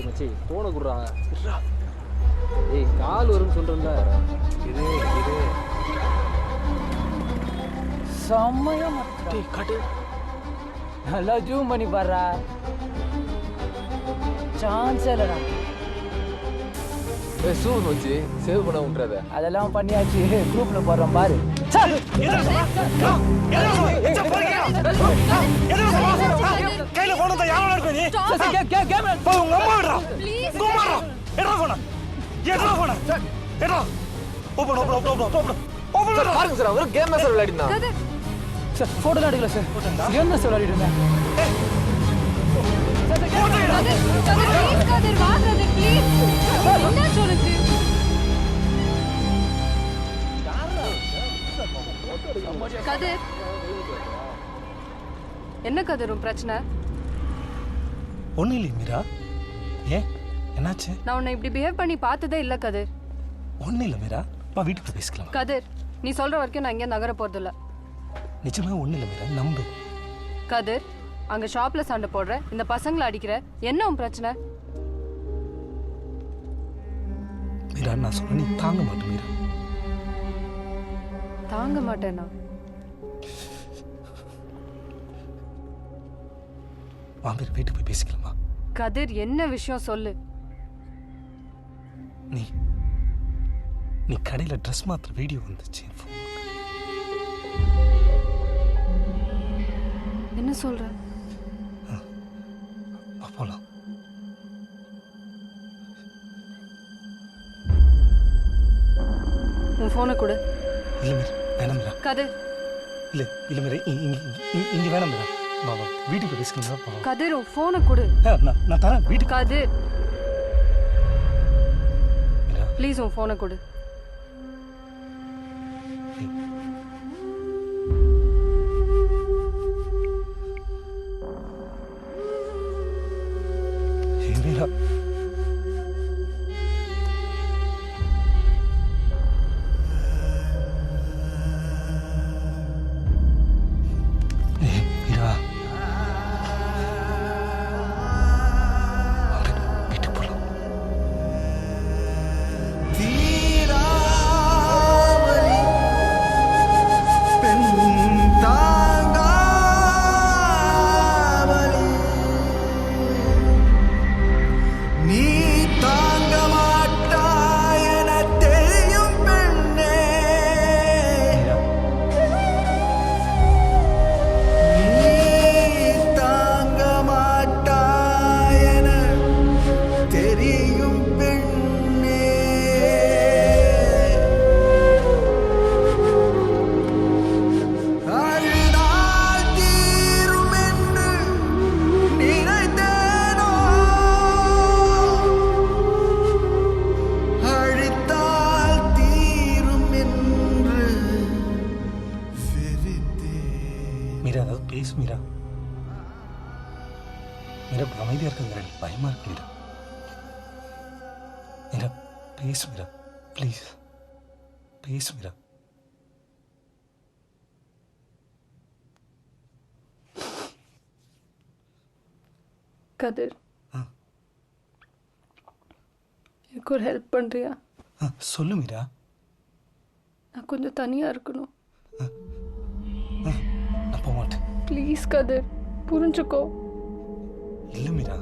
Speaker 8: மச்சி போன குடுறா. ஏய் கால் வரும்னு சொல்றேன்ல.
Speaker 3: இது இது
Speaker 8: செம்மையா டேய் காட்டு. நல்லா ஜூம் பண்ணி பாருடா. சான்ஸ் இல்லடா.
Speaker 3: ஏய் சூன் வச்சு சேவ் பண்ண விட்டுறாத.
Speaker 8: அதெல்லாம் பண்ணியாச்சு. குரூப்ல போறோம் பாரு.
Speaker 2: கையில போன் தான் யாரோ இருக்கு நீ.
Speaker 8: கேம்
Speaker 2: போ உங்க அம்மா விடுறா. உங்க அம்மா விடுறா. எடா போன. எடா போன. எடா. ஓபன்.
Speaker 3: பாருங்க சார், அவரு கேம் சார் விளையாடினா.
Speaker 8: சார் போட்டோ எடுக்கல சார். கேம் சார் விளையாடிட்டு இருந்தேன்.
Speaker 6: கதிர் வா கதிர் ப்ளீஸ். என்ன சொல்லுது? கதிர் என்ன கதிர் உன் பிரச்சனை?
Speaker 2: ஒன்னும் இல்லை மீரா. ஏன் என்னாச்சு?
Speaker 6: நான் உன்னை இப்படி பிஹேவ் பண்ணி பார்த்ததே இல்ல கதிர்.
Speaker 2: ஒன்னும் இல்லை மீரா, வா வீட்டுக்கு பேசிக்கலாம்.
Speaker 6: கதிர் நீ சொல்ற வரைக்கும் நான் இங்கே நகர போறதில்ல.
Speaker 2: நிஜமா ஒன்னும் இல்லை மீரா, நம்பு.
Speaker 6: கதிர் அங்க ஷாப்ல சண்டை போடுற, இந்த பசங்களை அடிக்கிற, என்ன உன் பிரச்சனை?
Speaker 2: மீரா நான் சொல்ல நீ தாங்க மாட்டேன் மீரா.
Speaker 6: தாங்க மாட்டேனா?
Speaker 2: வா மீரா வீட்டுக்கு போய் பேசிக்கலாமா?
Speaker 6: கதிர் என்ன விஷயம் சொல்லு.
Speaker 2: நீ கடையில ட்ரெஸ் மாத்திர வீடியோ வந்துச்சு.
Speaker 6: என்ன சொல்ற?
Speaker 2: போலாம்.
Speaker 6: உன் போனை கொடு.
Speaker 2: இல்ல மீரா வேணாம் மீரா.
Speaker 6: கதிர்
Speaker 2: இல்ல மீரா இங்க வேணாம் மீரா. வா வீட்டுக்கு பேசிக்கலாம்.
Speaker 6: கதிர் உன் போனை கொடு.
Speaker 2: நான் தரேன் வீட்டுக்கு.
Speaker 6: கதிர்
Speaker 2: மீரா
Speaker 6: ப்ளீஸ் உன் போனை கொடு.
Speaker 2: மீரா மீரா வீட்டுக்கு போலாம். ப்ளீஸ் மீரா. மீரா அமைதியாக இருக்கிறது எனக்கு பயமாக இருக்கு Meera. Meera please Meera, please please Meera.
Speaker 6: Kathir, எனக்கு ஒரு ஹெல்ப் பண்ணுறியா?
Speaker 2: சொல்லு மீரா.
Speaker 6: நான் கொஞ்சம் தனியாக இருக்கணும்.
Speaker 2: நான் போக மாட்டேன்.
Speaker 6: ப்ளீஸ் கதிர், புரிஞ்சுக்கோ.
Speaker 2: இல்லை மீரா,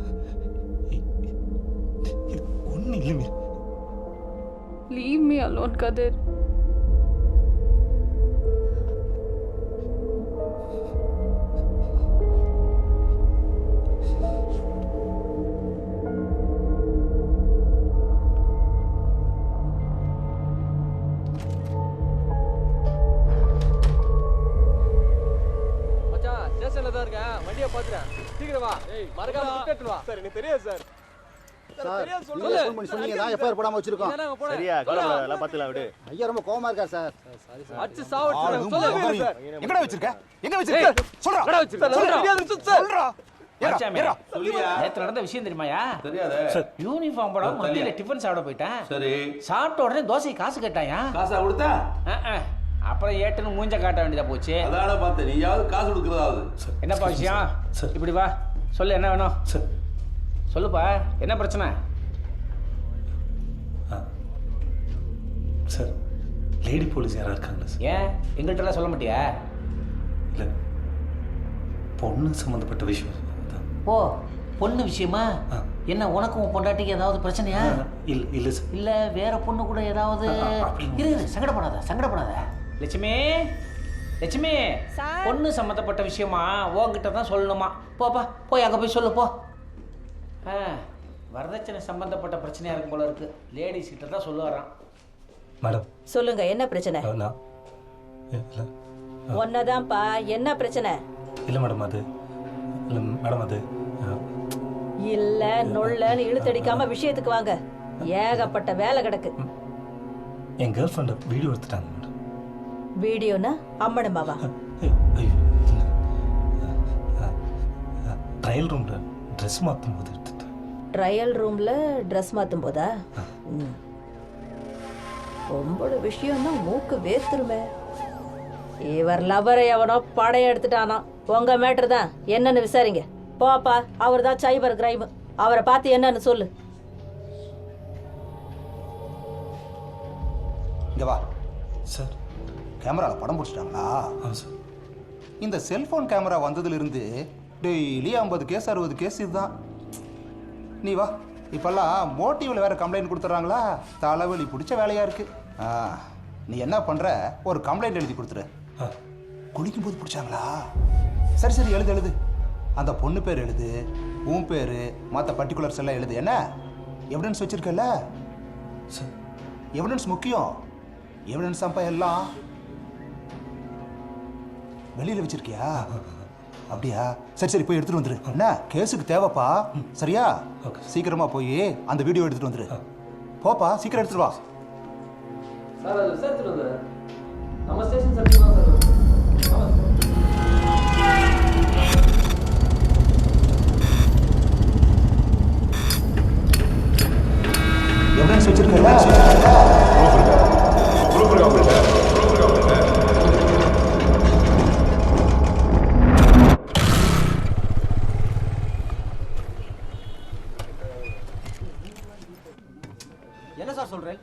Speaker 2: இது ஒன்றும் இல்லை மீரா.
Speaker 6: லீவ் மீ அலோன் கதிர்.
Speaker 8: வண்டியை பாத்துறேன். சீக்கிரம் வா. மறக்காம விட்டுட்டு வா. சார் எனக்கு தெரியாது சார்.
Speaker 11: சார் நீங்க ஃபோன் பண்ணி சொன்னீங்க நான் எஃப்ஐஆர் போடாம வச்சிருக்கோம்.
Speaker 8: சரியா கவலைப்படாத எல்லாம் பாத்துலாம் விடு.
Speaker 11: ஐயா ரொம்ப கோவமா இருக்கா சார்.
Speaker 8: Sorry sir. அடிச்சு சாவடிச்சு சொல்லுங்க சார்.
Speaker 9: எங்கடா வச்சிருக்க? எங்க வச்சிருக்க? சொல்றா.
Speaker 8: எங்கடா வச்சிருக்க? தெரியாது சார்.
Speaker 9: சொல்றா.
Speaker 12: சொல்லியா? நேத்து நடந்த விஷயம் தெரியுமாயா?
Speaker 2: தெரியாதே.
Speaker 12: யூனிஃபார்ம் போட மத்தியில டிஃபன் சாப்பிட போயிட்டேன். சரி. சாப்பிட்ட உடனே தோசை காசு கேட்டாயா?
Speaker 2: காசா கொடுத்தா?
Speaker 12: அப்புறம் ஏட்டுன்னு மூஞ்ச காட்ட வேண்டியதா போச்சு.
Speaker 2: அதான பார்த்தேன். நீயாவது காசு கொடுக்கறதாவது.
Speaker 12: என்னப்பா விஷயம்? இப்படி வா, சொல்லு என்ன வேணும்? சொல்லுப்பா, என்ன பிரச்சனை?
Speaker 2: சார் லேடி போலீஸ் யாரா இருக்காங்களா சார்?
Speaker 12: ஏன் எங்கள்கிட்ட சொல்ல மாட்டியா?
Speaker 2: இல்லை, பொண்ணு சம்மந்தப்பட்ட விஷயம்.
Speaker 12: ஓ, பொண்ணு விஷயமா? என்ன உனக்கும் பொண்டாட்டிக்கு ஏதாவது பிரச்சனையா?
Speaker 2: இல்லை இல்லை சார்.
Speaker 12: இல்லை வேற பொண்ணு கூட ஏதாவது? இரு, சங்கடப்படாத லட்சுமி. லட்சுமி, பொண்ணு சம்மந்தப்பட்ட விஷயமா உங்ககிட்ட தான் சொல்லணுமா? போப்பா, போய் அங்கே போய் சொல்லு போ. வரதட்சணை சம்பந்தப்பட்ட பிரச்சனையா இருக்கும் போல இருக்கு. லேடிஸ் கிட்ட தான் சொல்ல வரான்.
Speaker 2: மேடம்
Speaker 13: சொல்லுங்க, என்ன பிரச்சனை? ஒன்னதான்ப்பா, என்ன பிரச்சனை?
Speaker 2: இல்லை மேடம், அது இல்லை மேடம், அது
Speaker 13: இல்ல நொல்லன்னு இழுத்தடிக்காம விஷயத்துக்கு வாங்க. ஏகப்பட்ட வேலை கிடக்கு.
Speaker 2: என் கேர்ள் ஃப்ரெண்டை வீடியோ எடுத்துட்டாங்க மேடம்.
Speaker 13: வீடியோனா அம்மனமாவா?
Speaker 2: ட்ரையல் ரூமில் ட்ரெஸ் மாற்றும் போது எடுத்துட்டேன்.
Speaker 13: ட்ரையல் ரூம்ல ட்ரெஸ் மாற்றும் போதா? பொம்பளை விஷயம்னா மூக்கு வேத்துருமே. இவர் லவரை எவனோ படையை எடுத்துட்டானா. உங்க மேட்டர் தான், என்னன்னு விசாரிங்க. போப்பா, அவர் தான் சைபர் கிரைம். அவரை பார்த்து என்னன்னு சொல்லு.
Speaker 11: இங்க வா
Speaker 2: சார்.
Speaker 11: கேமராவில் படம் பிடிச்சிட்டாங்களா?
Speaker 2: சார்.
Speaker 11: இந்த செல்போன் கேமரா வந்ததுலேருந்து டெய்லி 50 கேஸ் 60 கேஸ் இதுதான். நீ வா. இப்போல்லாம் மோட்டிவில் வேறு கம்ப்ளைண்ட் கொடுத்துட்றாங்களா? தலைவலி பிடிச்ச வேலையாக இருக்குது. நீ என்ன பண்ணுற, ஒரு கம்ப்ளைண்ட் எழுதி கொடுத்துரு. குளிக்கும் போது பிடிச்சாங்களா? சரி சரி, எழுது. அந்த பொண்ணு பேர் எழுது, உன் பேர், மற்ற பர்டிகுலர்ஸ் எல்லாம் எழுது. என்ன எவிடன்ஸ் வச்சுருக்கல? எவிடன்ஸ் முக்கியம். எவிடன்ஸ் தான்ப்பா எல்லாம். வெளியில் வச்சிருக்கியா? அப்படியா? சரி போய் எடுத்துட்டு வந்துரு. என்ன கேஸுக்கு தேவைப்பா. சரியா? சீக்கிரமா போய் அந்த வீடியோ எடுத்துட்டு வந்துரு. போப்பா, சீக்கிரம் எடுத்துட்டு வா.
Speaker 8: சார் அது விசாரிச்சுட்டு வந்து நம்ம ஸ்டேஷன் சர்வீஸ் தான் சார்.
Speaker 11: எவிடன்ஸ் வச்சிருக்கல?
Speaker 3: என்ன சார் சொல்றேன்?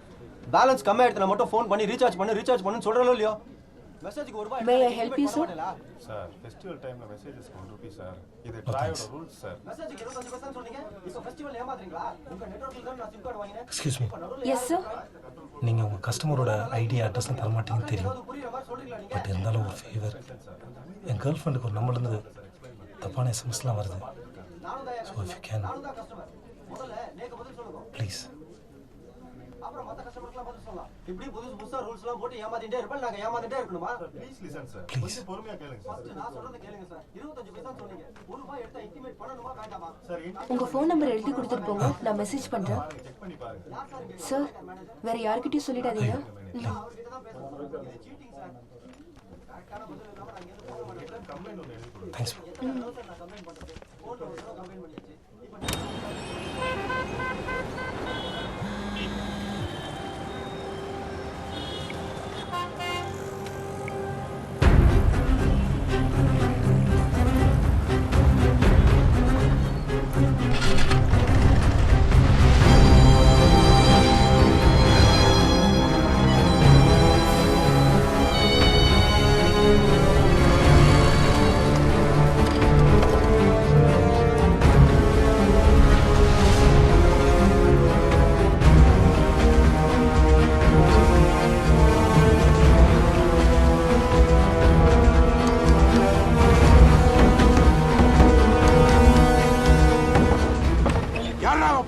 Speaker 3: பேலன்ஸ் கம்மியா இடத்துல மட்டும் ஃபோன் பண்ணி ரீசார்ஜ் பண்ணு சொல்றேனோ இல்லையோ? மெசேஜ்க்கு ஒரு ரூபாய்.
Speaker 6: May I help you, sir?
Speaker 9: Sir festival டைம்ல மெசேजेस ₹1 சார். இது ட்ரையோட ரூல்ஸ் சார்.
Speaker 3: மெசேஜ்க்கு 25% சொன்னீங்க. இப்போ ஃபெஸ்டிவல் ஏமாத்துறீங்களா? உங்க நெட்வொர்க்ல தான் நான் சிம் கார்டு வாங்கினேன்.
Speaker 2: Excuse me.
Speaker 6: Yes sir.
Speaker 2: நீங்கள் உங்கள் கஸ்டமரோட ஐடி அட்ரஸ்லாம் தர மாட்டீங்கன்னு தெரியும். பட் இருந்தாலும் ஒரு ஃபேவர். என் கேர்ள் ஃப்ரெண்டுக்கு ஒரு நம்பர் இருந்தது. தப்பான எஸ்எம்எஸ்லாம் வருது. So if you can please.
Speaker 3: அப்புறம் மத்த கஸ்டமர்லாம் பதில் சொல்லலாம். இப்படி புதுசா ரூல்ஸ்லாம் போட்டு ஏமாத்திட்டே இருப்பேன். நாங்க ஏமாத்திட்டே இருக்கணுமா?
Speaker 9: Please listen sir. கொஞ்சம் பொறுமையா கேளுங்க சார்.
Speaker 3: ஃபர்ஸ்ட் நான் சொல்றத கேளுங்க சார். 25 பைசா சொன்னீங்க. ₹1 எடுத்தா இன்டிமேட் பண்ணணுமா வேண்டாமா?
Speaker 9: சார்
Speaker 6: உங்க ஃபோன் நம்பர் எழுதி கொடுத்துட்டு போங்க, நான் மெசேஜ் பண்றேன்.
Speaker 9: செக் பண்ணி பாருங்க
Speaker 6: சார், வேற யார்கிட்டயும் சொல்லிடாதீங்க.
Speaker 3: அவர்கிட்ட தான் பேசணும். இது சீட்டிங் சார். கரெக்டான பதில் இல்லாம நான் இங்க இருந்து போக மாட்டேன்.
Speaker 2: தேங்க்ஸ்.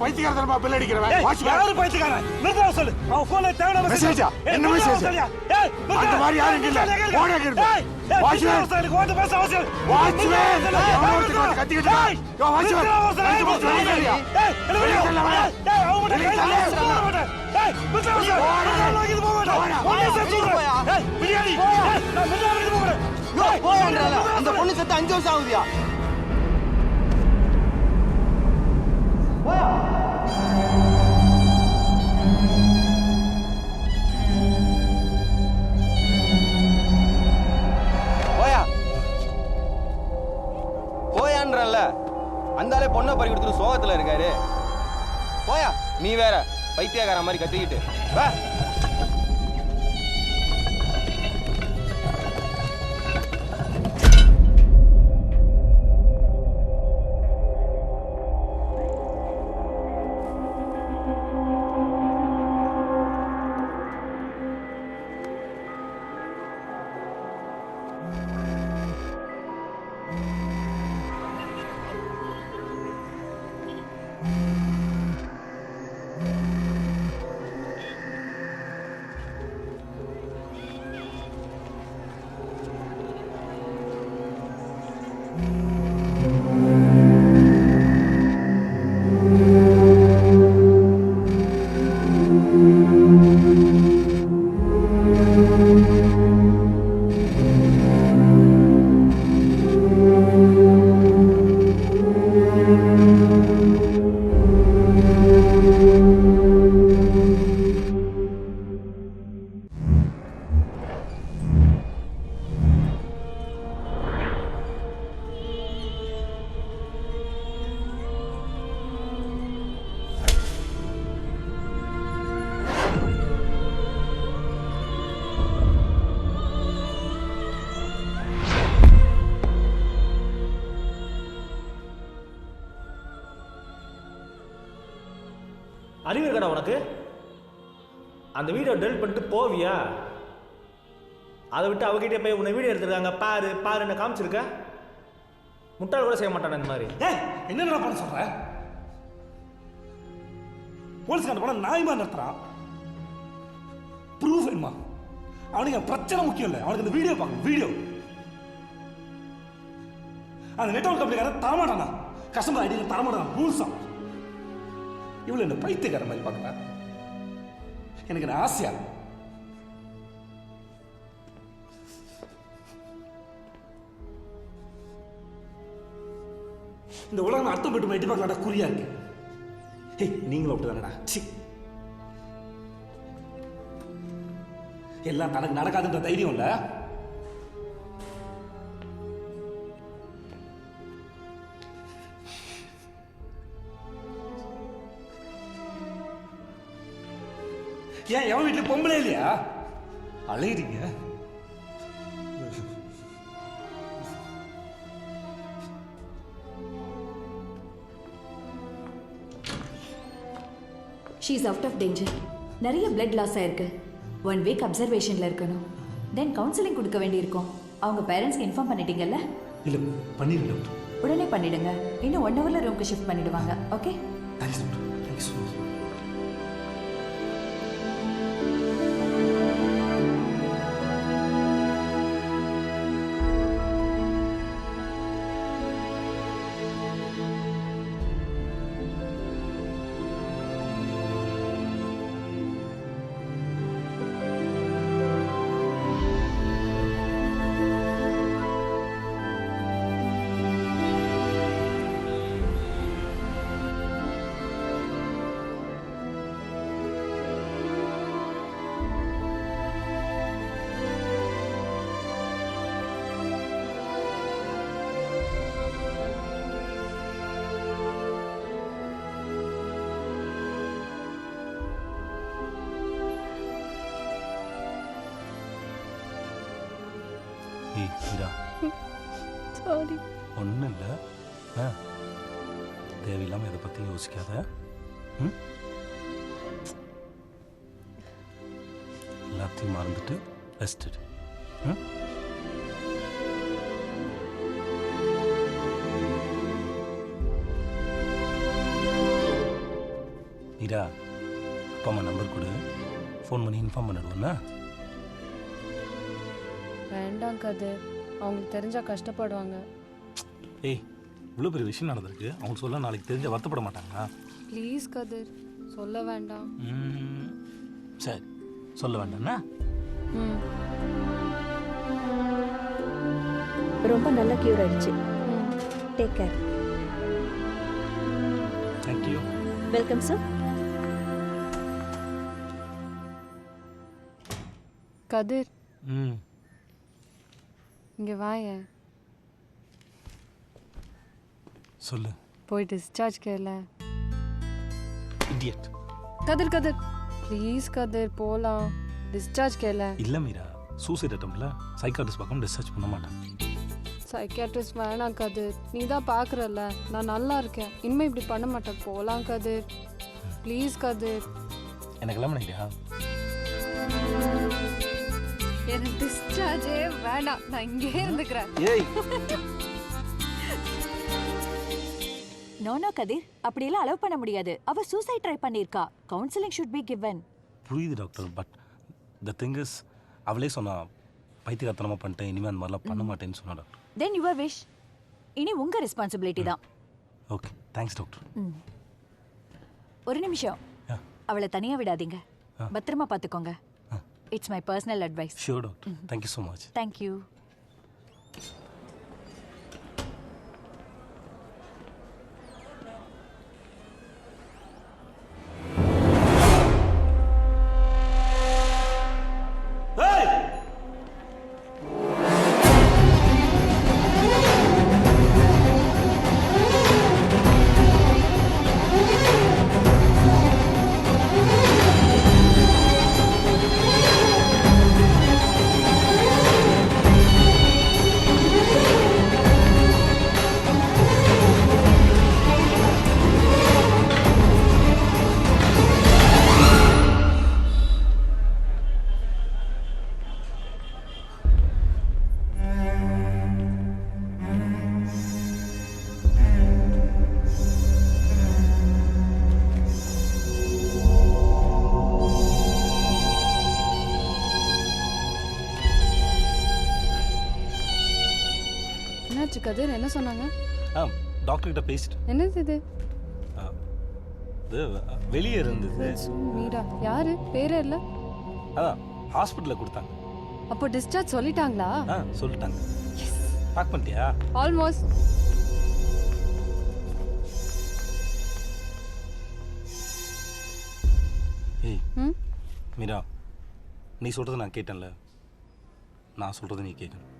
Speaker 9: பைத்தியக்காரத்தனமா பில் அடிக்கிறவன்.
Speaker 2: யாரு பைத்தியக்காரன்? நிறுத்த சொல்லு. அவன் போன்ல தேவையான
Speaker 9: மெசேஜ். என்ன மெசேஜ்? அந்த மாதிரி யாரும் இல்ல. போன் எங்க? வாட்ச்மேன்.
Speaker 2: கோட் பேச அவசியம்.
Speaker 9: வாட்ச்மேன். அவனுக்கு வந்து கத்திக்கிட்டு இருக்கான். யோ வாட்ச்மேன். ஏய் வெளிய செல்ல வா. ஏய் அவன் மட்டும் கை போட மாட்டேன். ஏய் நிறுத்த அவசரம். இது போக மாட்டேன். ஒண்ணே செஞ்சுறேன். ஏய் பிரியாணி. நான் மெதுவா வந்து போறேன்.
Speaker 3: யோ போங்கடா. அந்த பொண்ணு செத்து 5 வருஷம் ஆகுதியா? போயான்றல்ல அந்தாலே பொண்ணை பறி கொடுத்துட்டு சோகத்துல இருக்காரு. போயா நீ வேற பைத்தியக்கார மாதிரி கத்திக்கிட்டு வா.
Speaker 1: அறிவு இருக்கடா உனக்கு? அந்த வீடியோ டெலிட் பண்ணிட்டு போவியா? அதை விட்டு அவகிட்டே போய் உன்னை வீடியோ எடுத்துருக்காங்க பாரு பாரு என்ன காமிச்சிருக்க? முட்டாள் கூட செய்ய மாட்டானே இந்த மாதிரி.
Speaker 2: என்ன பண்ண சொல்ற? போலீஸ்காரன் போன நாய்மா நடத்துறான். ப்ரூஃப் வேணுமா? அவனுக்கு பிரச்சனை முக்கியம் இல்லை, அவனுக்கு இந்த வீடியோ பார்க்கணும். வீடியோ அந்த நெட்வொர்க் கம்பெனிக்காரன் தரமாட்டானா? கஸ்டமர் ஐடியில் தரமாட்டான். ரூல்ஸா இவ்வளவு என்ன பைத்தியக்கார மாதிரி பார்க்கற? எனக்கு என்ன ஆசையா? இந்த உலகம் அர்த்தம் போட்டு எட்டி பார்க்கலாடா குறியா இருக்கு. ஹே நீங்களும் அப்படிதானடா? சி எல்லாம் தனக்கு நடக்காதுன்ற தைரியம் இல்ல. ஏன் எவன் வீட்டுல பொம்பளை இல்லையா? அலையிறீங்க.
Speaker 14: She is out of danger. நிறைய பிளட் லாஸ் ஆயிருக்கு. 1 வீக் அப்சர்வேஷன்ல இருக்கணும். தென் கவுன்சிலிங் கொடுக்க வேண்டியிருக்கும். அவங்க பேரண்ட்ஸ்க்கு இன்ஃபார்ம் பண்ணிட்டீங்கல்ல?
Speaker 2: இல்ல பண்ணிடுங்க.
Speaker 14: உடனே பண்ணிடுங்க. இன்னும் 1 ஹவர்ல ரூம்க்கு ஷிஃப்ட் பண்ணிடுவாங்க. Okay?
Speaker 2: Thanks doctor. Thanks so much. ஏய் மீரா
Speaker 6: சாரி.
Speaker 2: ஒன்றும் இல்லை தேவையில்லாமல் இதை பற்றி யோசிக்காத. ம் எல்லாத்தையும் மறந்துட்டு ரெஸ்ட் எடு. ம் மீரா அப்பா அம்மா நம்பர் கொடு, ஃபோன் பண்ணி இன்ஃபார்ம் பண்ணிடுவோண்ணா.
Speaker 6: வேண்டாம் கதிர், அவங்களுக்கு தெரிஞ்சா கஷ்டப்படுவாங்க.
Speaker 2: ஏய் இவ்வளோ பெரிய விஷயம் நடந்திருக்கு, அவங்க சொல்ல நாளைக்கு தெரிஞ்ச வருத்தப்பட மாட்டாங்களா?
Speaker 6: ப்ளீஸ் கதிர், சொல்ல வேண்டாம்.
Speaker 2: சரி சொல்ல வேண்டாம்ண்ணா.
Speaker 6: ம்
Speaker 13: ரொம்ப நல்ல கியூர் ஆயிடுச்சு. Take care.
Speaker 2: Thank you.
Speaker 13: Welcome sir.
Speaker 6: Kathir
Speaker 2: ம்
Speaker 6: இங்கே வாயேன்.
Speaker 2: சொல்லு.
Speaker 6: போய் டிஸ்சார்ஜ் கேள.
Speaker 2: இடியட்.
Speaker 6: கதிர் கதிர் ப்ளீஸ் கதிர் போகலாம். டிஸ்சார்ஜ் கேள.
Speaker 2: இல்லை மீரா, சூசைட் அட்டம்ல சைக்காட்ரிஸ்ட் பார்க்காம டிஸ்சார்ஜ் பண்ண மாட்டேன்.
Speaker 6: சைக்கியாட்ரிஸ்ட் வேணாம் கதிர், நீ தான் பார்க்குறல்ல நான் நல்லா இருக்கேன், இனிமேல் இப்படி பண்ண மாட்டேன். போகலாம் கதிர் ப்ளீஸ் கதிர்.
Speaker 2: எனக்கு எல்லாம் நினைக்கிறியா?
Speaker 6: எனக்கு டிஸ்சார்ஜே வேணாம், நான் இங்கே இருந்துக்கிறேன்.
Speaker 2: ஏய்
Speaker 14: நோ கதிர், அப்படியெல்லாம் அலோவ் பண்ண முடியாது. அவ சூசைட் ட்ரை பண்ணியிருக்கா. Counselling should be given.
Speaker 2: புரியுது doctor, but the thing is அவளே சொன்னா பைத்தியகாரத்தனமாக பண்ணிட்டேன், இனிமேல் அந்த மாதிரிலாம் பண்ண மாட்டேன்னு சொன்னா டாக்டர்.
Speaker 14: Then your wish. இனி உங்க ரெஸ்பான்சிபிலிட்டி தான்.
Speaker 2: Okay thanks doctor.
Speaker 14: ஒரு நிமிஷம், அவளை தனியா விடாதீங்க, பத்திரமா பார்த்துக்கோங்க. It's my personal advice.
Speaker 2: Sure doctor, thank you so much.
Speaker 14: Thank you.
Speaker 6: என்னாச்சு கதிர், என்ன சொன்னாங்க?
Speaker 2: டாக்டர் கிட்ட பேசிட்டு.
Speaker 6: என்னது இது?
Speaker 2: இது வெளியே இருந்தது.
Speaker 6: மீரா யாரு? பேரே இல்லை.
Speaker 2: அதான் ஹாஸ்பிட்டலில் கொடுத்தாங்க.
Speaker 6: அப்போ டிஸ்சார்ஜ் சொல்லிட்டாங்களா?
Speaker 2: சொல்லிட்டாங்க. பேக் பண்ணிட்டியா?
Speaker 6: ஆல்மோஸ்ட்.
Speaker 2: ஏய் மீரா, நீ சொல்கிறத நான் கேட்டேன்ல, நான் சொல்கிறத நீ கேட்கணும்.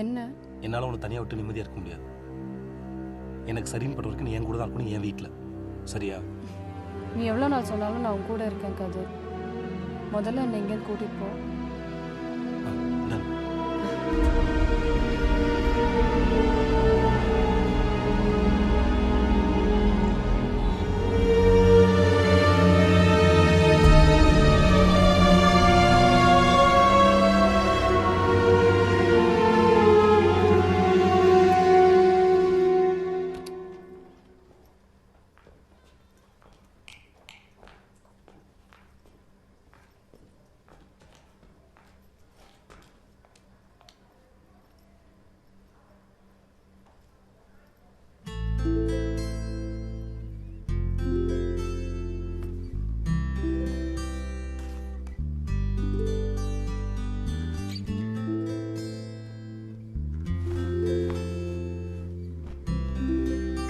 Speaker 6: என்ன?
Speaker 2: என்னால் உன்னை தனியாக விட்டு நிம்மதியாக இருக்க முடியாது. எனக்கு சரின்னு பட்ட வரைக்கும் நீ என் கூட தான் இருக்கணும், என் வீட்டில். சரியா?
Speaker 6: நீ எவ்வளோ நாள் சொன்னாலும் நான் உன் கூட இருக்கேன் கதிர். முதல்ல என்னை எங்கேயும் கூட்டிகிட்டு போ.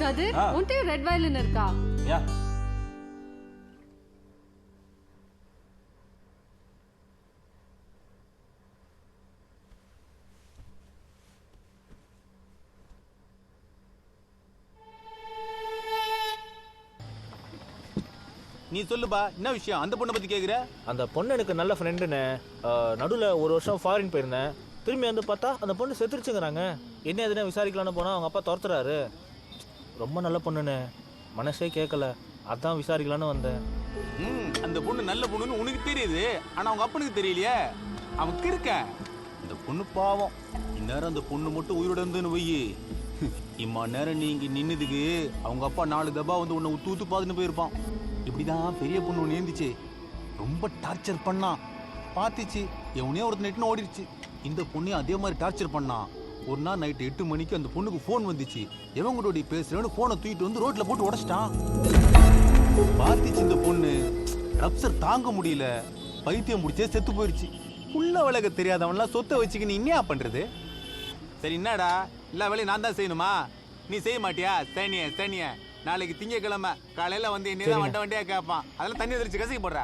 Speaker 6: கதிர், உன்கிட்ட ரெட் வயலின் இருக்கா?
Speaker 2: யா.
Speaker 3: நீ சொல்லுப்பா, என்ன விஷயம்? அந்த பொண்ணை பத்தி கேக்குற?
Speaker 1: அந்த பொண்ணு எனக்கு நல்ல ஃப்ரெண்டுன்னு. நடுவில் ஒரு வருஷம் ஃபாரின் போயிருந்தேன். திரும்பி வந்து பார்த்தா அந்த பொண்ணு செத்துருச்சுங்கிறாங்க. என்ன எதுனா விசாரிக்கலான்னு போனால் அவங்க அப்பா துரத்துறாரு. ரொம்ப நல்ல பொண்ணுன்னு மனசே கேட்கல, அதான் விசாரிக்கலான்னு வந்தேன்.
Speaker 15: அந்த பொண்ணு நல்ல பொண்ணுன்னு உனக்கு தெரியுது, ஆனா அவங்க அப்பனுக்கு தெரியலையே. அவன் இருக்கேன். இந்த பொண்ணு பாவம். இந்நேரம் அந்த பொண்ணு மட்டும் உயிரோட இருந்துன்னு போய் இம்மா நேரம் நீ இங்க நின்னதுக்கு அவங்க அப்பா 4 தபா வந்து உன்னை ஊத்து ஊத்து பார்த்துன்னு போயிருப்பான். இப்படிதான் பெரிய பொண்ணு ஒன்று ஏந்திச்சு ரொம்ப டார்ச்சர் பண்ணான். பார்த்துச்சு எவனே ஒருத்தர் நெட்டுன்னு ஓடிடுச்சு. இந்த பொண்ணையும் அதே மாதிரி டார்ச்சர் பண்ணான். ஒரு நாள் நைட்டு 8 மணிக்கு அந்த பொண்ணுக்கு ஃபோன் வந்துச்சு. எவன் கூட பேசுறேன்னு ஃபோனை தூக்கிட்டு வந்து ரோட்ல போட்டு உடச்சிட்டான். பார்த்துச்சு இந்த பொண்ணு ரப்சர் தாங்க முடியல, பைத்தியம் முடிச்சே செத்து போயிடுச்சு. உள்ள வழக்க தெரியாதவன்லாம் சொத்தை வச்சுக்கின்னு என்ன பண்றது? சரி என்னடா எல்லா வேலையும் நான் தான் செய்யணுமா? நீ செய்ய மாட்டியா? சனிய நாளைக்கு திங்கக்கிழமை காலையில வந்து என்னதான் வண்டியா கேட்பான். அதெல்லாம் தண்ணி தெளிச்சு கசக்கி போடுற.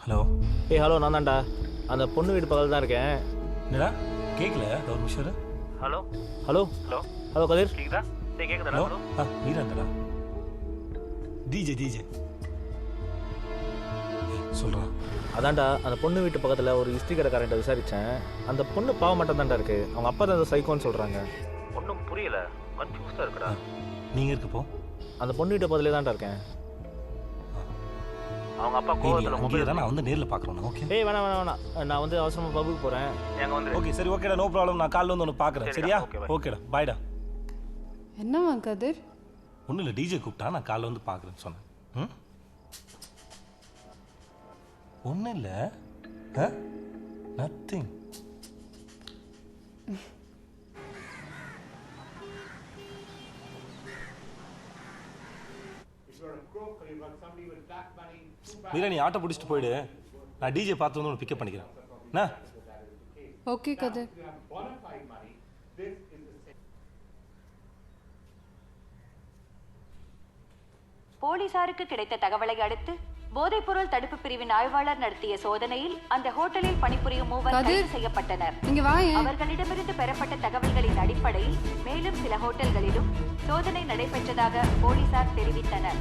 Speaker 2: ஹலோ.
Speaker 1: ஹலோ, நான் தான்டா. அந்த பொண்ணு வீட்டு பக்கத்தில் தான் இருக்கேன்.
Speaker 2: என்னடா கேட்கல? ஒரு நிமிஷம்.
Speaker 1: ஹலோ ஹலோ ஹலோ ஹலோ கதிர், கேக்குதா? கேக்குதா?
Speaker 2: ஹலோ. நீதான்டா டிஜே சொல்கிறான்.
Speaker 1: அதான்டா, அந்த பொண்ணு வீட்டு பக்கத்தில் ஒரு இஸ்திரி கடைக்காரன்ட்ட விசாரித்தேன். அந்த பொண்ணு பாவம் மட்டும் தான்டா இருக்கு. அவங்க அப்பா தான் சைக்கோன்னு சொல்கிறாங்க. ஒன்றும் புரியல, கன்ஃபியூஸாக இருக்குடா.
Speaker 2: நீங்கள் இருக்கப்போ
Speaker 1: அந்த பொண்ணு வீட்டு பக்கத்துலேயே தான்டா இருக்கேன். அவங்க அப்பா கோவத்தில் மொபைல்
Speaker 2: தான் நான் வந்து நேரில் பார்க்குறேன். ஓகே.
Speaker 1: வேணாம், நான் வந்து அவசரமாக பப்புக்கு போகிறேன். எங்கே வந்து
Speaker 2: ஓகே சரி ஓகேடா, நோ ப்ராப்ளம். நான் காலைல வந்து ஒன்று பார்க்குறேன். சரியா? ஓகேடா, பாய்டா.
Speaker 6: என்னவா கதிர்?
Speaker 2: ஒன்றும் இல்லை, டிஜே கூப்பிட்டா நான் காலைல வந்து பார்க்குறேன்னு சொன்னேன். ஒன்றும் இல்லை, நத்திங். மீரா, நீ ஆட்டோ பிடிச்சிட்டு போயிடு. நான் டிஜே பார்த்து வந்து உன்னை பிக்கப் பண்ணிக்கிறேன். என்ன?
Speaker 6: ஓகே கதிர்.
Speaker 10: போலீசாருக்கு கிடைத்த தகவலை அடுத்து போதைப்பொருள் தடுப்பு பிரிவின் ஆய்வாளர் நடத்திய சோதனையில் அந்த ஹோட்டலில் பணிபுரியும் 3 கைது செய்யப்பட்டனர். அவர்களிடமிருந்து பெறப்பட்ட தகவல்களின் அடிப்படையில் மேலும் சில ஹோட்டல்களிலும் சோதனை நடைபெற்றதாக போலீசார் தெரிவித்தனர்.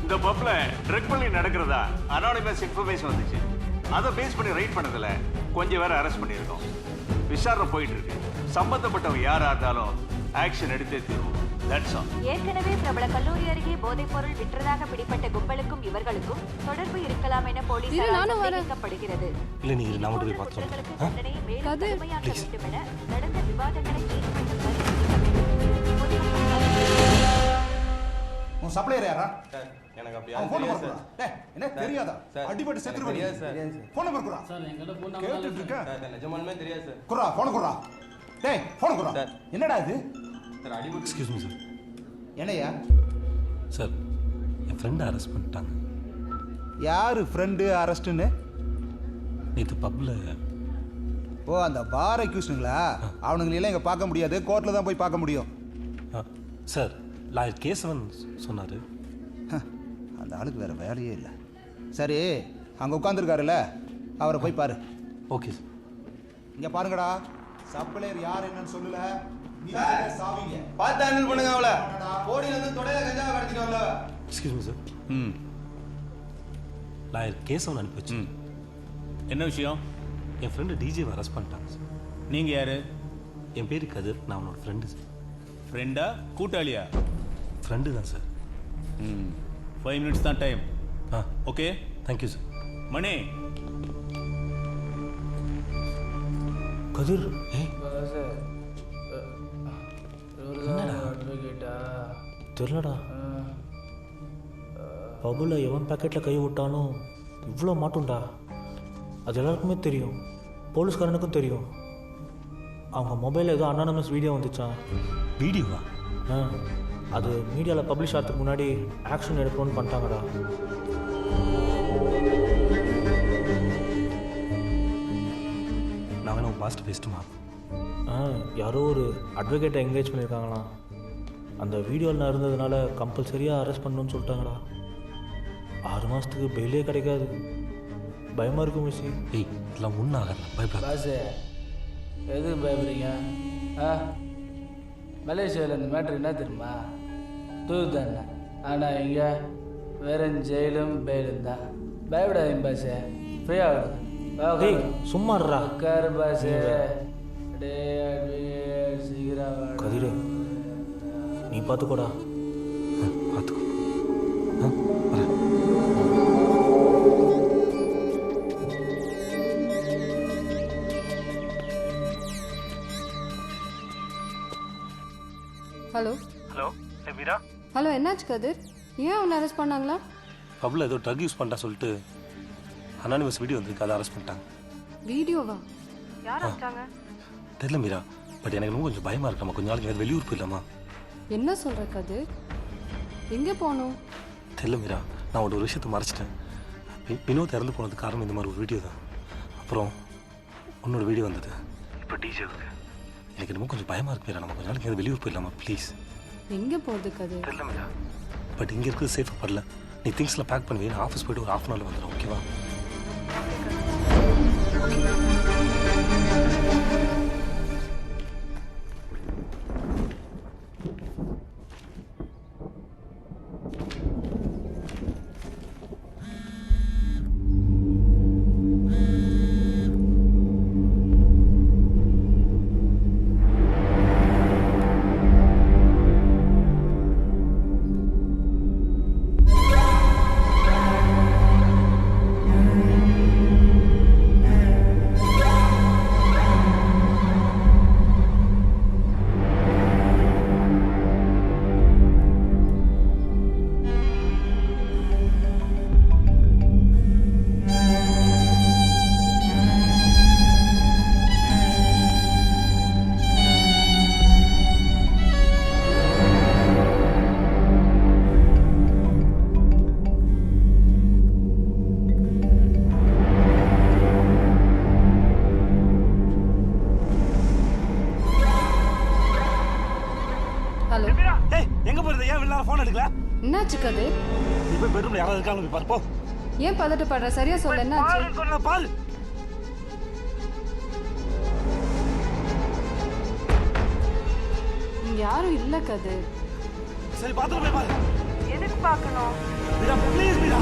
Speaker 16: இந்த பப்ல ட்ரக் பண்ணி நடக்கிறதா அனானிமஸ் இன்ஃபர்மேஷன் வந்துச்சு. அதை பேஸ் பண்ணி ரைட் பண்ணதுல கொஞ்சம் பேரை அரெஸ்ட் பண்ணியிருக்கோம். விசாரணை போயிட்டு இருக்கு. சம்பந்தப்பட்டவங்க யாரா இருந்தாலும் ஆக்ஷன் எடுத்தே தீர்வோம்.
Speaker 10: ஏற்கனவே பிரபல கல்லூரி அருகே போதைப் பொருள் விற்றதாக பிடிப்பட்ட கும்பலுக்கும் இவர்களுக்கும் தொடர்பு இருக்கலாம் என போலீசார் தெரிவிக்கப்படுகிறது.
Speaker 2: இல்ல நீ நான் மட்டும் போய் பார்த்துறேன்.
Speaker 10: நடந்த விவாதங்களை
Speaker 11: உன் சப்ளையர் யாரா?
Speaker 3: எனக்கு அப்படி
Speaker 11: அவன் ஃபோன் நம்பர் குறா. டேய் என்ன தெரியாதா? அடிபட்டு செத்துருவ.
Speaker 3: தெரியாது சார்.
Speaker 11: ஃபோன் நம்பர் குறா.
Speaker 8: சார் எங்கட ஃபோன் நம்பர்
Speaker 11: கேட்டுட்டு இருக்க.
Speaker 3: சார் நிஜமாலுமே தெரியாது சார்.
Speaker 11: குறா, ஃபோன் குறா. டேய் ஃபோன் குறா. என்னடா இது?
Speaker 3: சார் அடிபட்டு.
Speaker 2: Excuse me sir.
Speaker 11: என்னையா?
Speaker 2: சார் என் ஃப்ரெண்டை அரெஸ்ட் பண்ணிட்டாங்க.
Speaker 11: யாரு ஃப்ரெண்டு அரெஸ்ட்டுன்னு?
Speaker 2: நேற்று பப்ல.
Speaker 11: ஓ அந்த பார் அக்யூஸ்டுங்களா? அவனுங்களெல்லாம் இங்கே பார்க்க முடியாது, கோர்ட்டில் தான் போய் பார்க்க முடியும்.
Speaker 2: சார் லாயர் கேசவன் சொன்னார்.
Speaker 11: அந்த ஆளுக்கு வேறு வேலையே இல்லை. சரி அங்கே உட்காந்துருக்காருல்ல, அவரை போய் பாரு.
Speaker 2: Okay sir.
Speaker 11: இங்கே பாருங்கடா, சப்ளையர் யார் என்னன்னு சொல்லல. சாவிங்க
Speaker 3: பார்த்து ஹேண்டில் பண்ணுங்க. அவளை போடியில இருந்து தொடையில கஞ்சா கடத்திட்டு வரல.
Speaker 2: Excuse me sir. Lawyer Kesavan அனுப்பி வச்சு.
Speaker 15: என்ன விஷயம்?
Speaker 2: என் ஃப்ரெண்டு டிஜேவை அரெஸ்ட் பண்ணிட்டாங்க சார்.
Speaker 15: நீங்க யாரு?
Speaker 2: என் பேரு கதிர், நான் அவனோட ஃப்ரெண்டு சார்.
Speaker 15: ஃப்ரெண்டா கூட்டாளியா?
Speaker 2: ஃப்ரெண்டு தான் சார்.
Speaker 15: 5 மினிட்ஸ் தான் டைம். Okay
Speaker 2: thank you sir.
Speaker 15: மணி
Speaker 2: கதிர். தெரியலடா, பபுல எவன் பேக்கெட்டில் கை விட்டாலும் இவ்வளோ மாட்டும்டா. அது எல்லாருக்குமே தெரியும், போலீஸ்காரனுக்கும் தெரியும். அவங்க மொபைலில் ஏதோ அனானமஸ் வீடியோ வந்துச்சான். வீடியோவா? அது மீடியாவில் பப்ளிஷ் ஆகிறதுக்கு முன்னாடி ஆக்ஷன் எடுக்கணும்னு பண்ணிட்டாங்கடா. நான் வேணா பாஸ்ட் பேசிட்டுமா? யாரோ ஒரு அட்வொகேட்டை என்கேஜ் பண்ணியிருக்காங்களாம். அந்த வீடியோவில் இருந்ததுனால கம்பல்சரியாக அரெஸ்ட் பண்ணணும்னு சொல்லிட்டாங்கடா. 6 மாதத்துக்கு பெயிலே கிடைக்காது. பயமாக இருக்கும் மிஸ்ஸி. ஏய் இதெல்லாம் ஒன்றும் ஆகல, பயப்படாத.
Speaker 8: எதுக்கு பயப்படுறீங்க?
Speaker 17: மலேசியாவில் இந்த மேட்ரு என்ன தெரியுமா? தூது தானே. ஆனால் இங்கே வெறும் ஜெயிலும் பெயிலும் தான். பயப்படாதீங்க பாசே, ஃப்ரீயாக விடுங்க.
Speaker 2: சும்மாடுறா
Speaker 17: உட்காரு பாசே. சீக்கிரம்
Speaker 2: கதிரு, நீ பார்த்துக்கோடா.
Speaker 9: பார்த்துக்கோ.
Speaker 6: Hello
Speaker 18: hello Meera.
Speaker 6: ஹலோ, என்னாச்சு கதிர்? ஏன் உன்னை அரெஸ்ட் பண்ணாங்களா?
Speaker 18: பப்ல ஏதோ ட்ரக் யூஸ் பண்ணிட்டா சொல்லிட்டு அனானிமஸ் வீடியோ வந்திருக்கு, அதை அரெஸ்ட் பண்ணிட்டாங்க.
Speaker 6: வீடியோவா? யார் அனுப்பிச்சாங்க?
Speaker 18: தெரியல மீரா, பட் எனக்கு இன்னும் கொஞ்சம் பயமா இருக்கு. நம்ம கொஞ்ச நாளைக்கு வெளியூர் போயிடலாமா?
Speaker 6: என்ன சொல்ற கதிர்? எங்கே போகணும்?
Speaker 18: தெரியல மீரா, நான் ஒரு விஷயத்தை மறைச்சிட்டேன். வினோத் இறந்து போனதுக்கு காரணம் இந்த மாதிரி ஒரு வீடியோ தான். அப்புறம் உன்னோட வீடியோ வந்தது. இப்போ டிஜேவுக்கு எனக்கு இன்னும் கொஞ்சம் பயமா இருக்கு மீரா. நம்ம கொஞ்ச நாளைக்கு வெளியூர் போயிடலாமா ப்ளீஸ்?
Speaker 6: எங்கே போகிறது கதிர்?
Speaker 18: தெரியல மீரா, பட் இங்கே இருக்கிறது சேஃபாக படல. நீ திங்ஸ்லாம் பேக் பண்ணுவேன். நான் ஆஃபீஸ் போய்ட்டு ஒரு ½ hour வந்துடும். ஓகேவா?
Speaker 6: ஹலோ,
Speaker 18: எங்க போறது? ஏன் வெளில ஃபோன் எடுக்கல?
Speaker 6: என்னாச்சு கதிர்?
Speaker 18: நீ போய் பெட்ரூம்ல யாராவது இருக்காங்க போய் பாரு போ.
Speaker 6: ஏன் பதட்டப்படுற? சரியா சொல்ல, என்னாச்சு?
Speaker 18: சொன்ன பால்.
Speaker 6: இங்க யாரும் இல்ல கதிர்.
Speaker 18: சரி பாத்ரூம் போய் பாரு.
Speaker 6: எதுக்கு பார்க்கணும்?
Speaker 18: மீரா ப்ளீஸ் மீரா.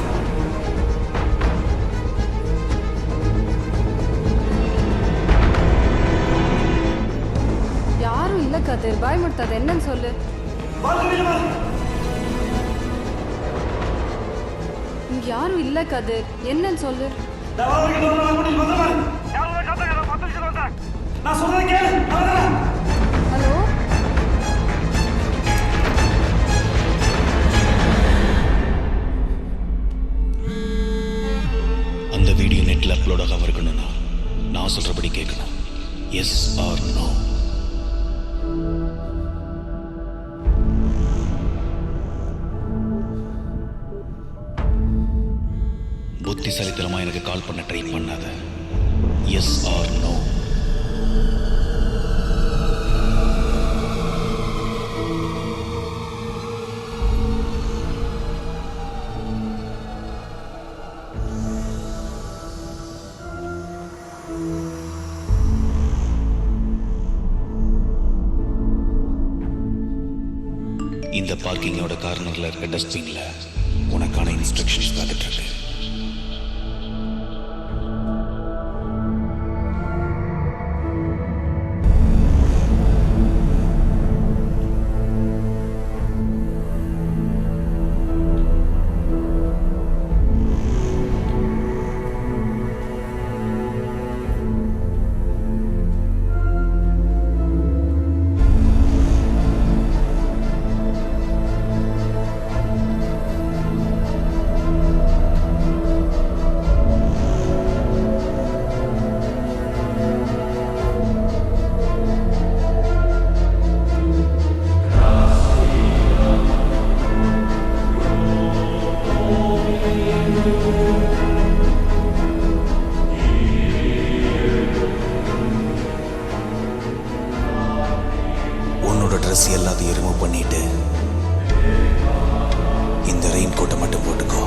Speaker 6: யாரும் இல்ல கதிர், பயமுடுத்தாத. என்னன்னு சொல்லு. இங்க யாரும் இல்ல கதிர், என்னன்னு சொல்லு. ஹலோ,
Speaker 19: அந்த வீடியோ நெட்ல அப்லோட் ஆகாம இருக்கணும்னா நான் சொல்றபடி கேட்கணும். Yes or no? புத்திசாலித்தனமா எனக்கு கால் பண்ண ட்ரை பண்ணாத. Yes or no? இந்த பார்க்கிங்கோட கார்னர்ல இருக்க டஸ்ட்பின்ல உனக்கான இன்ஸ்ட்ரக்ஷன்ஸ் காத்துட்டு இருக்கு. ட்ரெஸ் எல்லாத்தையும் ரிமூவ் பண்ணிட்டு இந்த ரெயின் கோட்டை மட்டும் போட்டுக்கோ.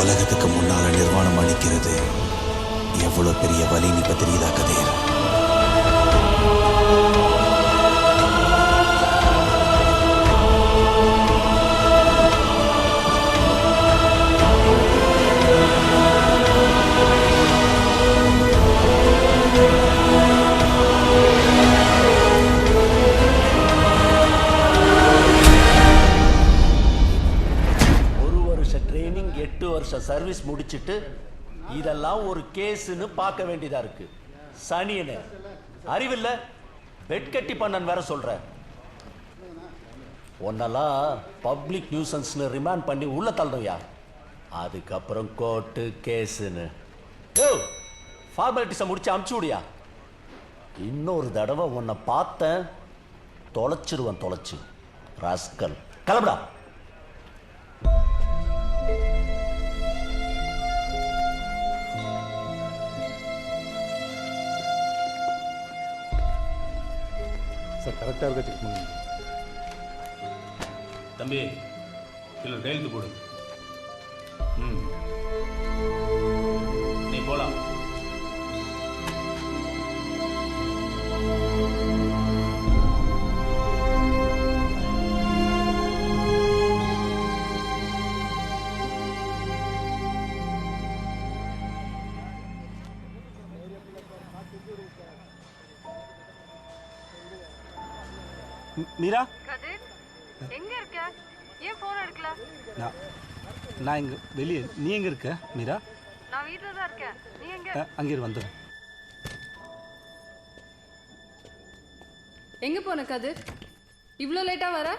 Speaker 19: உலகத்துக்கு முன்னால நிர்வாணம் அளிக்கிறது எவ்வளவு பெரிய வலின்னு இப்ப தெரியுதா கதிர்?
Speaker 20: ட்ரைனிங் 8 வருஷம் சர்வீஸ் முடிச்சிட்டு இதெல்லாம் ஒரு கேஸ்னு பார்க்க வேண்டியதா இருக்கு. சனியனே அறிவில்ல, வெட்கட்டி பண்ணன் வேற சொல்ற. ஒன்னெல்லாம் பப்ளிக் நியூசன்ஸ்னு ரிமாண்ட் பண்ணி உள்ள தள்ளுவியா, அதுக்கப்புறம் கோர்ட்டு கேஸ்னு ஃபார்மாலிட்டிஸை முடிச்சு அமுச்சு விடியா. இன்னொரு தடவை உன்னை பார்த்தேன் தொலைச்சிருவன், தொலைச்சு ராஸ்கல். கிளம்புடா.
Speaker 18: சார் கரெக்டாக இருக்க செக் பண்ணுங்க.
Speaker 15: தம்பி இல்லை கையெழுத்து போடு. நீ போலாம்.
Speaker 18: மீரா,
Speaker 6: கதிர் எங்க இருக்க? ஏன் போன் எடுக்கல?
Speaker 18: நான் இங்கே வெளியே. நீ எங்கே இருக்க மீரா?
Speaker 6: நான் வீட்ல தான் இருக்கேன். நீ எங்க?
Speaker 18: அங்கே வந்துடுறேன்.
Speaker 6: எங்க போன கதிர்? இவ்வளோ லேட்டா வர?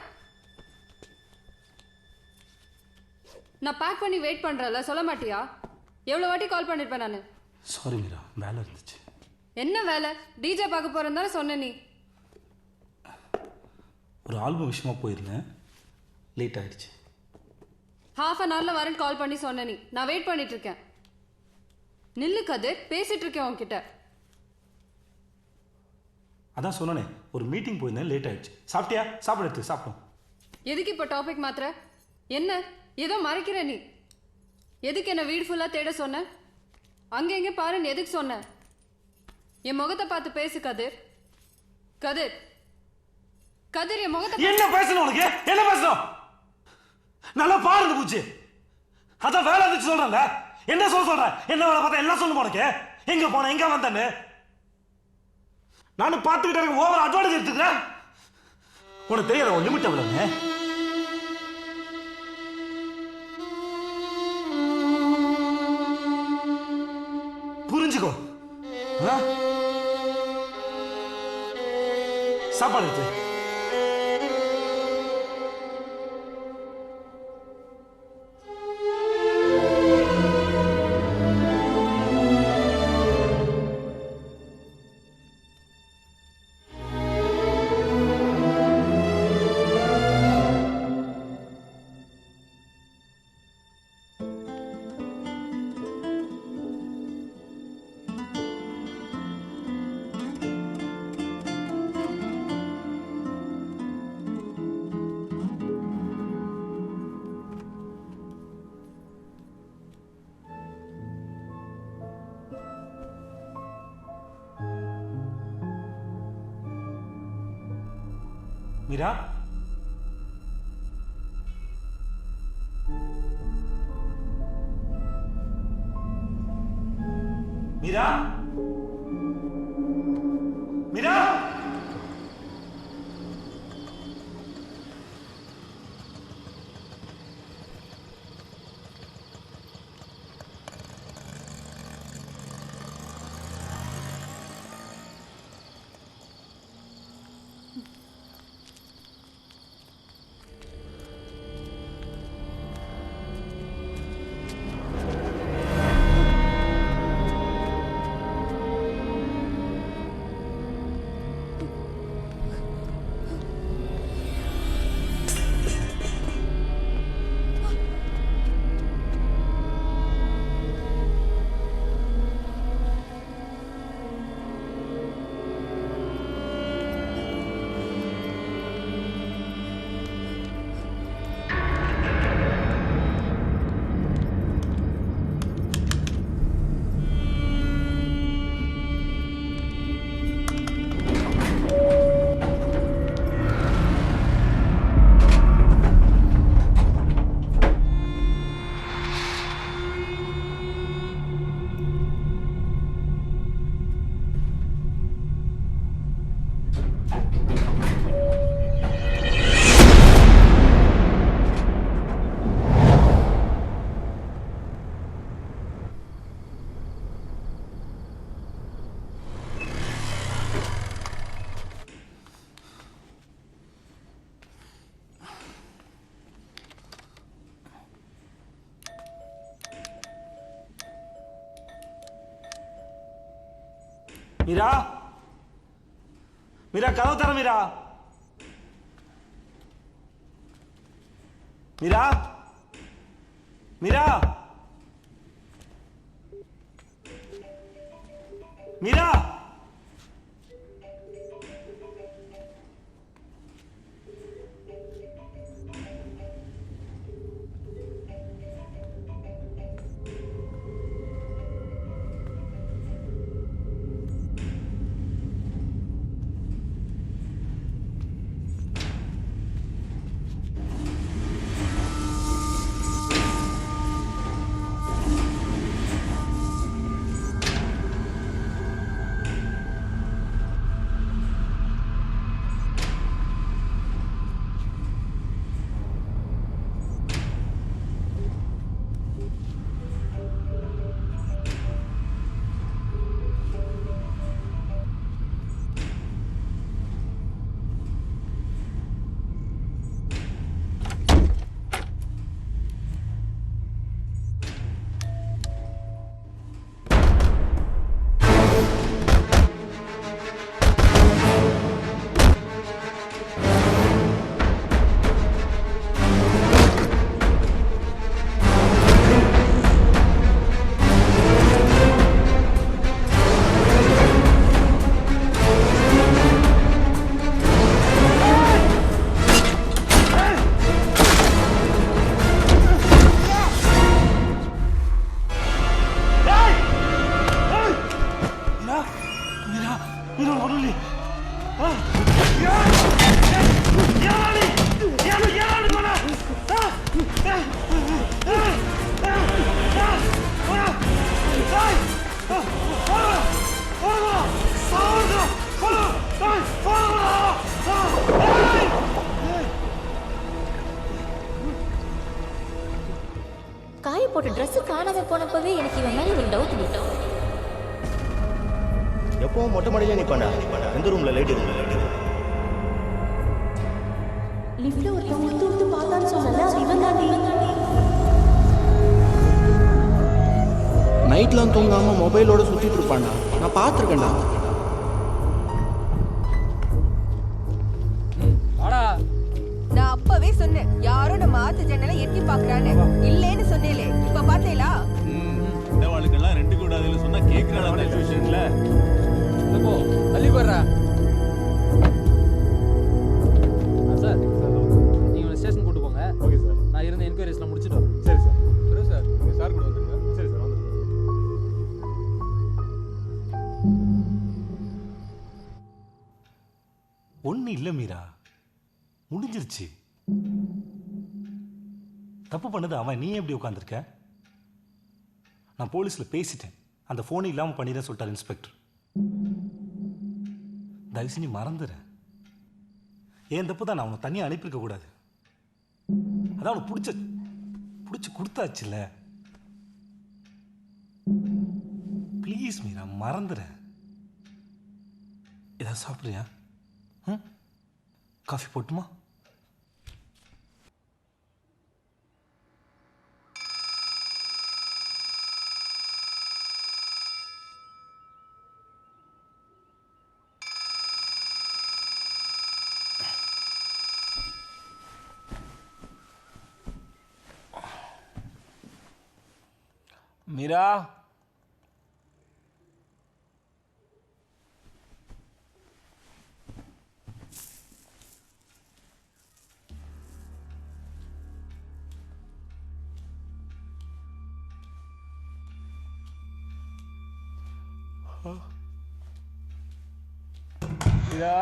Speaker 6: நான் பேக் பண்ணி வெயிட் பண்றேன்ல, சொல்ல மாட்டியா? எவ்வளோ வாட்டி கால் பண்ணிருப்பேன் நான்.
Speaker 18: சாரி மீரா, வேலை இருந்துச்சு.
Speaker 6: என்ன வேலை? டிஜே பார்க்க போறேன்னு தானே சொன்ன நீ.
Speaker 18: ஒரு ஆல்பம் விஷயமா போயிருந்தேன், லேட் ஆயிடுச்சு.
Speaker 6: ½ அன் ஹவர்ல வரேன் கால் பண்ணி சொன்ன நீ. நான் வெயிட் பண்ணிட்டு இருக்கேன். நில்லு கதிர், பேசிட்டு இருக்கேன் உன்கிட்ட.
Speaker 18: அதான் சொன்னனே, ஒரு மீட்டிங் போயிருந்தேன், லேட் ஆயிடுச்சு. சாப்பிட்டியா? சாப்பிட எடுத்து சாப்பிட்டோம்.
Speaker 6: எதுக்கு இப்போ டாபிக் மாத்திர? என்ன ஏதோ மறைக்கிற நீ? எதுக்கு என்ன வீடு ஃபுல்லா தேட சொன்ன? அங்க எங்க பாருன்னு எதுக்கு சொன்ன? என் முகத்தை பார்த்து பேசு கதிர். கதிர் கதிர், என் முகத்தை
Speaker 18: என்ன பேசணும் உனக்கு? என்ன பேசணும்? நல்லா பாருங்க பூச்சி. அதான் வேலை இருந்துச்சு சொல்றேன்ல. என்ன சொல்ற? என்ன வேலை பார்த்தா எல்லாம் சொல்லுமா உனக்கு? எங்க போன, எங்க வந்தேன்னு நானும் பார்த்துக்கிட்டே இருக்க. ஓவர் அட்வான்டேஜ் எடுத்துக்கிறேன். உனக்கு தெரியாத ஒரு லிமிட் எவ்வளவுன்னு? புரிஞ்சுக்கோ. சாப்பாடு எடுத்து. மீரா, மீரா, மீரா. மீரா மீரா கதவு தர மீரா மீரா மீரா மீரா
Speaker 21: காய போட்ட ட்ரெஸ் காணாம போனப்பவே எனக்கு இவன் மேல ஒரு டவுட் விட்டோம்.
Speaker 22: எப்பவும் மொட்டை மாடியில நிப்பாண்டா. எந்த ரூம்ல லைட் ரூம்ல
Speaker 21: லிஃப்ட்ல ஒருத்தவங்க உத்து உத்து பார்த்தான்னு சொன்னல அது இவன் தாண்டி.
Speaker 22: நைட்லாம் தூங்காம மொபைலோட சுத்திட்டு இருப்பான்டா. நான் பார்த்துருக்கேன்டா.
Speaker 23: நான் அப்பவே சொன்னேன் யாரோ நம்ம ஆத்து ஜன்னலை எட்டி பாக்குறான்னு. இல்லேன்னு சொன்னேலே இப்ப பாத்தீங்களா?
Speaker 15: இந்த வாழ்க்கெல்லாம் ரெண்டு கூடாதுன்னு சொன்னா கேக்குறானே டியூஷன்ல.
Speaker 8: போ தள்ளி போறா. சார் நீங்க ஒரு ஸ்டேஷன் கூட்டி போங்க. Okay sir. நான் இருந்த என்கொயரிஸ்லாம் முடிச்சிட்டு வரேன். சரி சார். சரி சார். நீங்க சார் கூட வந்துருங்க. சரி சார் வந்துருங்க.
Speaker 18: ஒன்றும் இல்லை மீரா, முடிஞ்சிருச்சு. தப்பு பண்ணது அவன், நீ எப்படி உட்காந்துருக்க? நான் போலீஸில் பேசிட்டேன், அந்த ஃபோனை இல்லாமல் பண்ணிடுறேன் சொல்லிட்டார் இன்ஸ்பெக்டர். தயவுசு நீ மறந்துற. ஏன் தப்பு தான், நான் அவனை தனியாக அனுப்பியிருக்க கூடாது. அதான் அவனுக்கு பிடிச்சி கொடுத்தாச்சுல்ல. ப்ளீஸ் மீரா, மறந்துற. ஏதாவது சாப்பிட்றியா? காஃபி போட்டுமா?
Speaker 15: மீரா மீரா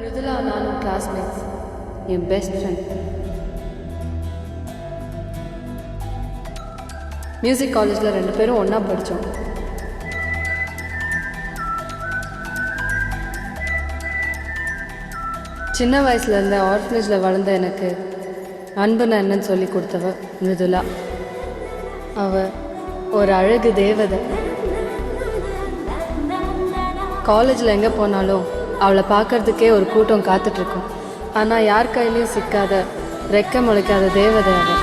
Speaker 6: மிருதுலா நானும் கிளாஸ்மேட்ஸ், என் பெஸ்ட் ஃப்ரெண்ட். மியூசிக் காலேஜில் 2 பேரும் ஒன்றா படித்தோம். சின்ன வயசுல இருந்த ஆர்ஃபனேஜில் வளர்ந்த எனக்கு அன்புன்னு என்னன்னு சொல்லி கொடுத்தவ மிருதுலா. அவ ஒரு அழகு தேவதை. காலேஜில் எங்கே போனாலும் அவளை பார்க்கறதுக்கே ஒரு கூட்டம் காத்துட்ருக்கோம். ஆனால் யார் கையிலையும் சிக்காத ரெக்க முளைக்காத தேவதை அவள்.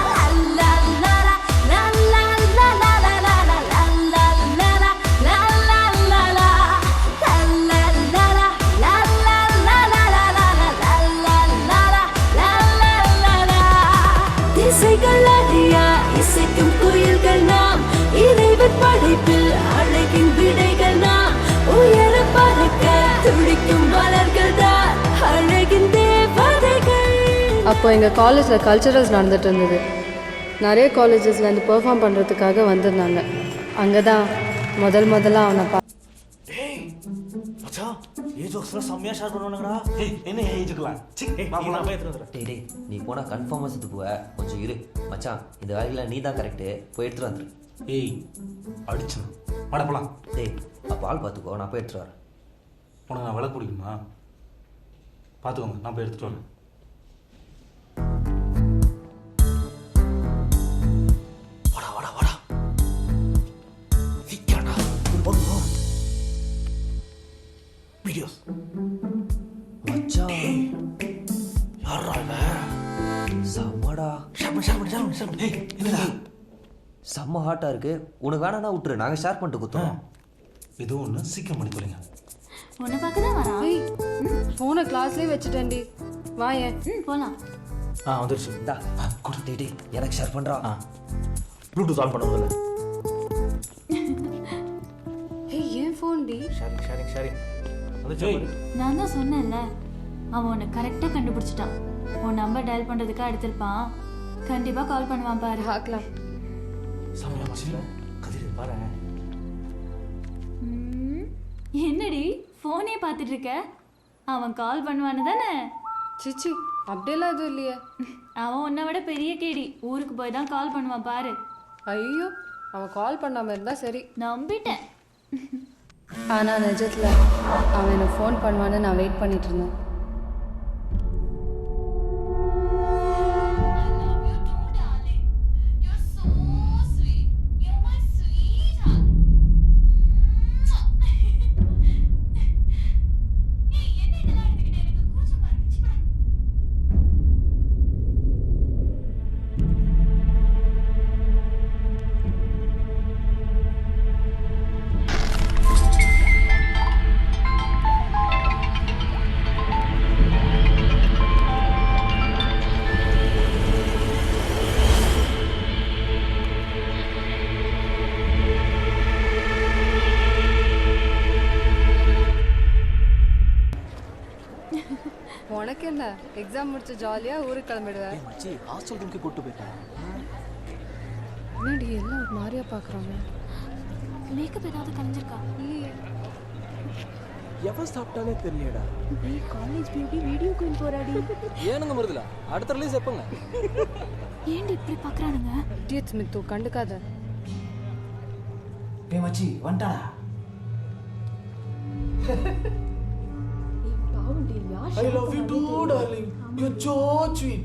Speaker 4: இசைக்கும் குயில்கள் நாம், இறைவன் படைப்பில் அழகின் விடைகள் நாம், உயர பறக்க துடிக்கும் மலர்கள் தான் அழகின் தேவதைகள்.
Speaker 6: அப்போ எங்கள் காலேஜில் கல்ச்சுரல்ஸ் நடந்துட்டு இருந்தது. நிறைய காலேஜஸ்லேருந்து பெர்ஃபார்ம் பண்ணுறதுக்காக வந்திருந்தாங்க. அங்கே தான் முதலாக அவனை
Speaker 2: மச்சான் ஏஜ் ஒர்க்ஸ்லாம் செம்மையாக ஷேர் பண்ணுவானுங்கடா. என்ன ஏஜுக்கலாம்
Speaker 5: டேய் நீ போனால் கன்ஃபார்மாக செத்து போவ. கொஞ்சம் இரு மச்சான், இந்த வேலையில் நீ தான் கரெக்டு, போய் எடுத்துட்டு வந்துரு.
Speaker 18: ஏய் அடிச்சு மடப்பலாம்.
Speaker 5: டேய் அப்போ ஆள் பார்த்துக்கோ, நான் போய் எடுத்துட்டு வரேன்.
Speaker 18: உனக்கு நான் விளக்கு பிடிக்குமா? பார்த்துக்கோங்க, நான் போய் எடுத்துட்டு வரேன்.
Speaker 2: வாடா வாடா வாடா சீக்கிரம்டா. வீடியோஸ்
Speaker 5: மச்சான்
Speaker 2: யாரா இவன்?
Speaker 5: செம்மடா.
Speaker 2: என்னடா
Speaker 5: செம்ம ஹாட்டாக இருக்கு. உனக்கு வேணான்னா விட்டுரு, நாங்கள் ஷேர் பண்ணிட்டு கொடுத்தோம்.
Speaker 18: ஏதோ ஒன்று சீக்கிரம் பண்ணி போறீங்க.
Speaker 14: உன்னை பார்க்க தான் வரா.
Speaker 6: ஃபோனை கிளாஸ்லேயே வச்சுட்டேன்டி. வாயேன்.
Speaker 14: போகலாம்.
Speaker 2: வந்துருச்சு.
Speaker 5: இந்தா கொடுத்து டேய் எனக்கு ஷேர் பண்ணுறா.
Speaker 2: ப்ளூடூத் ஆன் பண்ண முதல்ல.
Speaker 6: ஏன் ஃபோன் டி?
Speaker 2: ஷேரிங்
Speaker 14: நான் தான் சொன்னேன்ல, அவன் உன்னை கரெக்டாக கண்டுபிடிச்சிட்டான். உன் நம்பர் டயல் பண்ணுறதுக்காக எடுத்திருப்பான். கண்டிப்பாக கால் பண்ணுவான் பாரு.
Speaker 6: பார்க்கலாம்.
Speaker 2: சமயம் மச்சில கதிர் பாரு.
Speaker 14: என்னடி ஃபோனே பார்த்துட்டு இருக்க? அவன் கால் பண்ணுவான்னு தானே?
Speaker 6: சிச்சி அப்படியெல்லாம் எதுவும் இல்லையே.
Speaker 14: அவன் உன்னை விட பெரிய கேடி. ஊருக்கு போய் தான் கால் பண்ணுவான் பாரு.
Speaker 6: ஐயோ, அவன் கால் பண்ணாமல் இருந்தால் சரி.
Speaker 14: நம்பிட்டேன்.
Speaker 6: ஆனால் நிஜத்தில் அவன் எனக்கு ஃபோன் பண்ணுவான்னு நான் வெயிட் பண்ணிட்டு இருந்தேன். உனக்கு என்ன, எக்ஸாம் முடிச்சு ஜாலியாக ஊருக்கு கிளம்பிடுவேன்.
Speaker 22: ஹாஸ்டல் ரூமுக்கு கூட்டு போயிட்டேன்.
Speaker 6: என்னடி எல்லாம் ஒரு மாதிரியா பார்க்குறாங்க?
Speaker 14: மேக்கப் ஏதாவது கலைஞ்சிருக்கா?
Speaker 6: இல்லையே.
Speaker 22: எவன் சாப்பிட்டானே தெரியலடா.
Speaker 14: நீ காலேஜ் பியூட்டி வீடியோ குயின் போராடி.
Speaker 8: ஏனுங்க மருதுலா, அடுத்த ரிலீஸ் எப்பங்க?
Speaker 14: ஏன்டி இப்படி பார்க்குறானுங்க?
Speaker 6: இடியட்ஸ் மித்து, கண்டுக்காத.
Speaker 22: டேய் மச்சி வந்துட்டாடா.
Speaker 21: I love you too, darling. You're so sweet.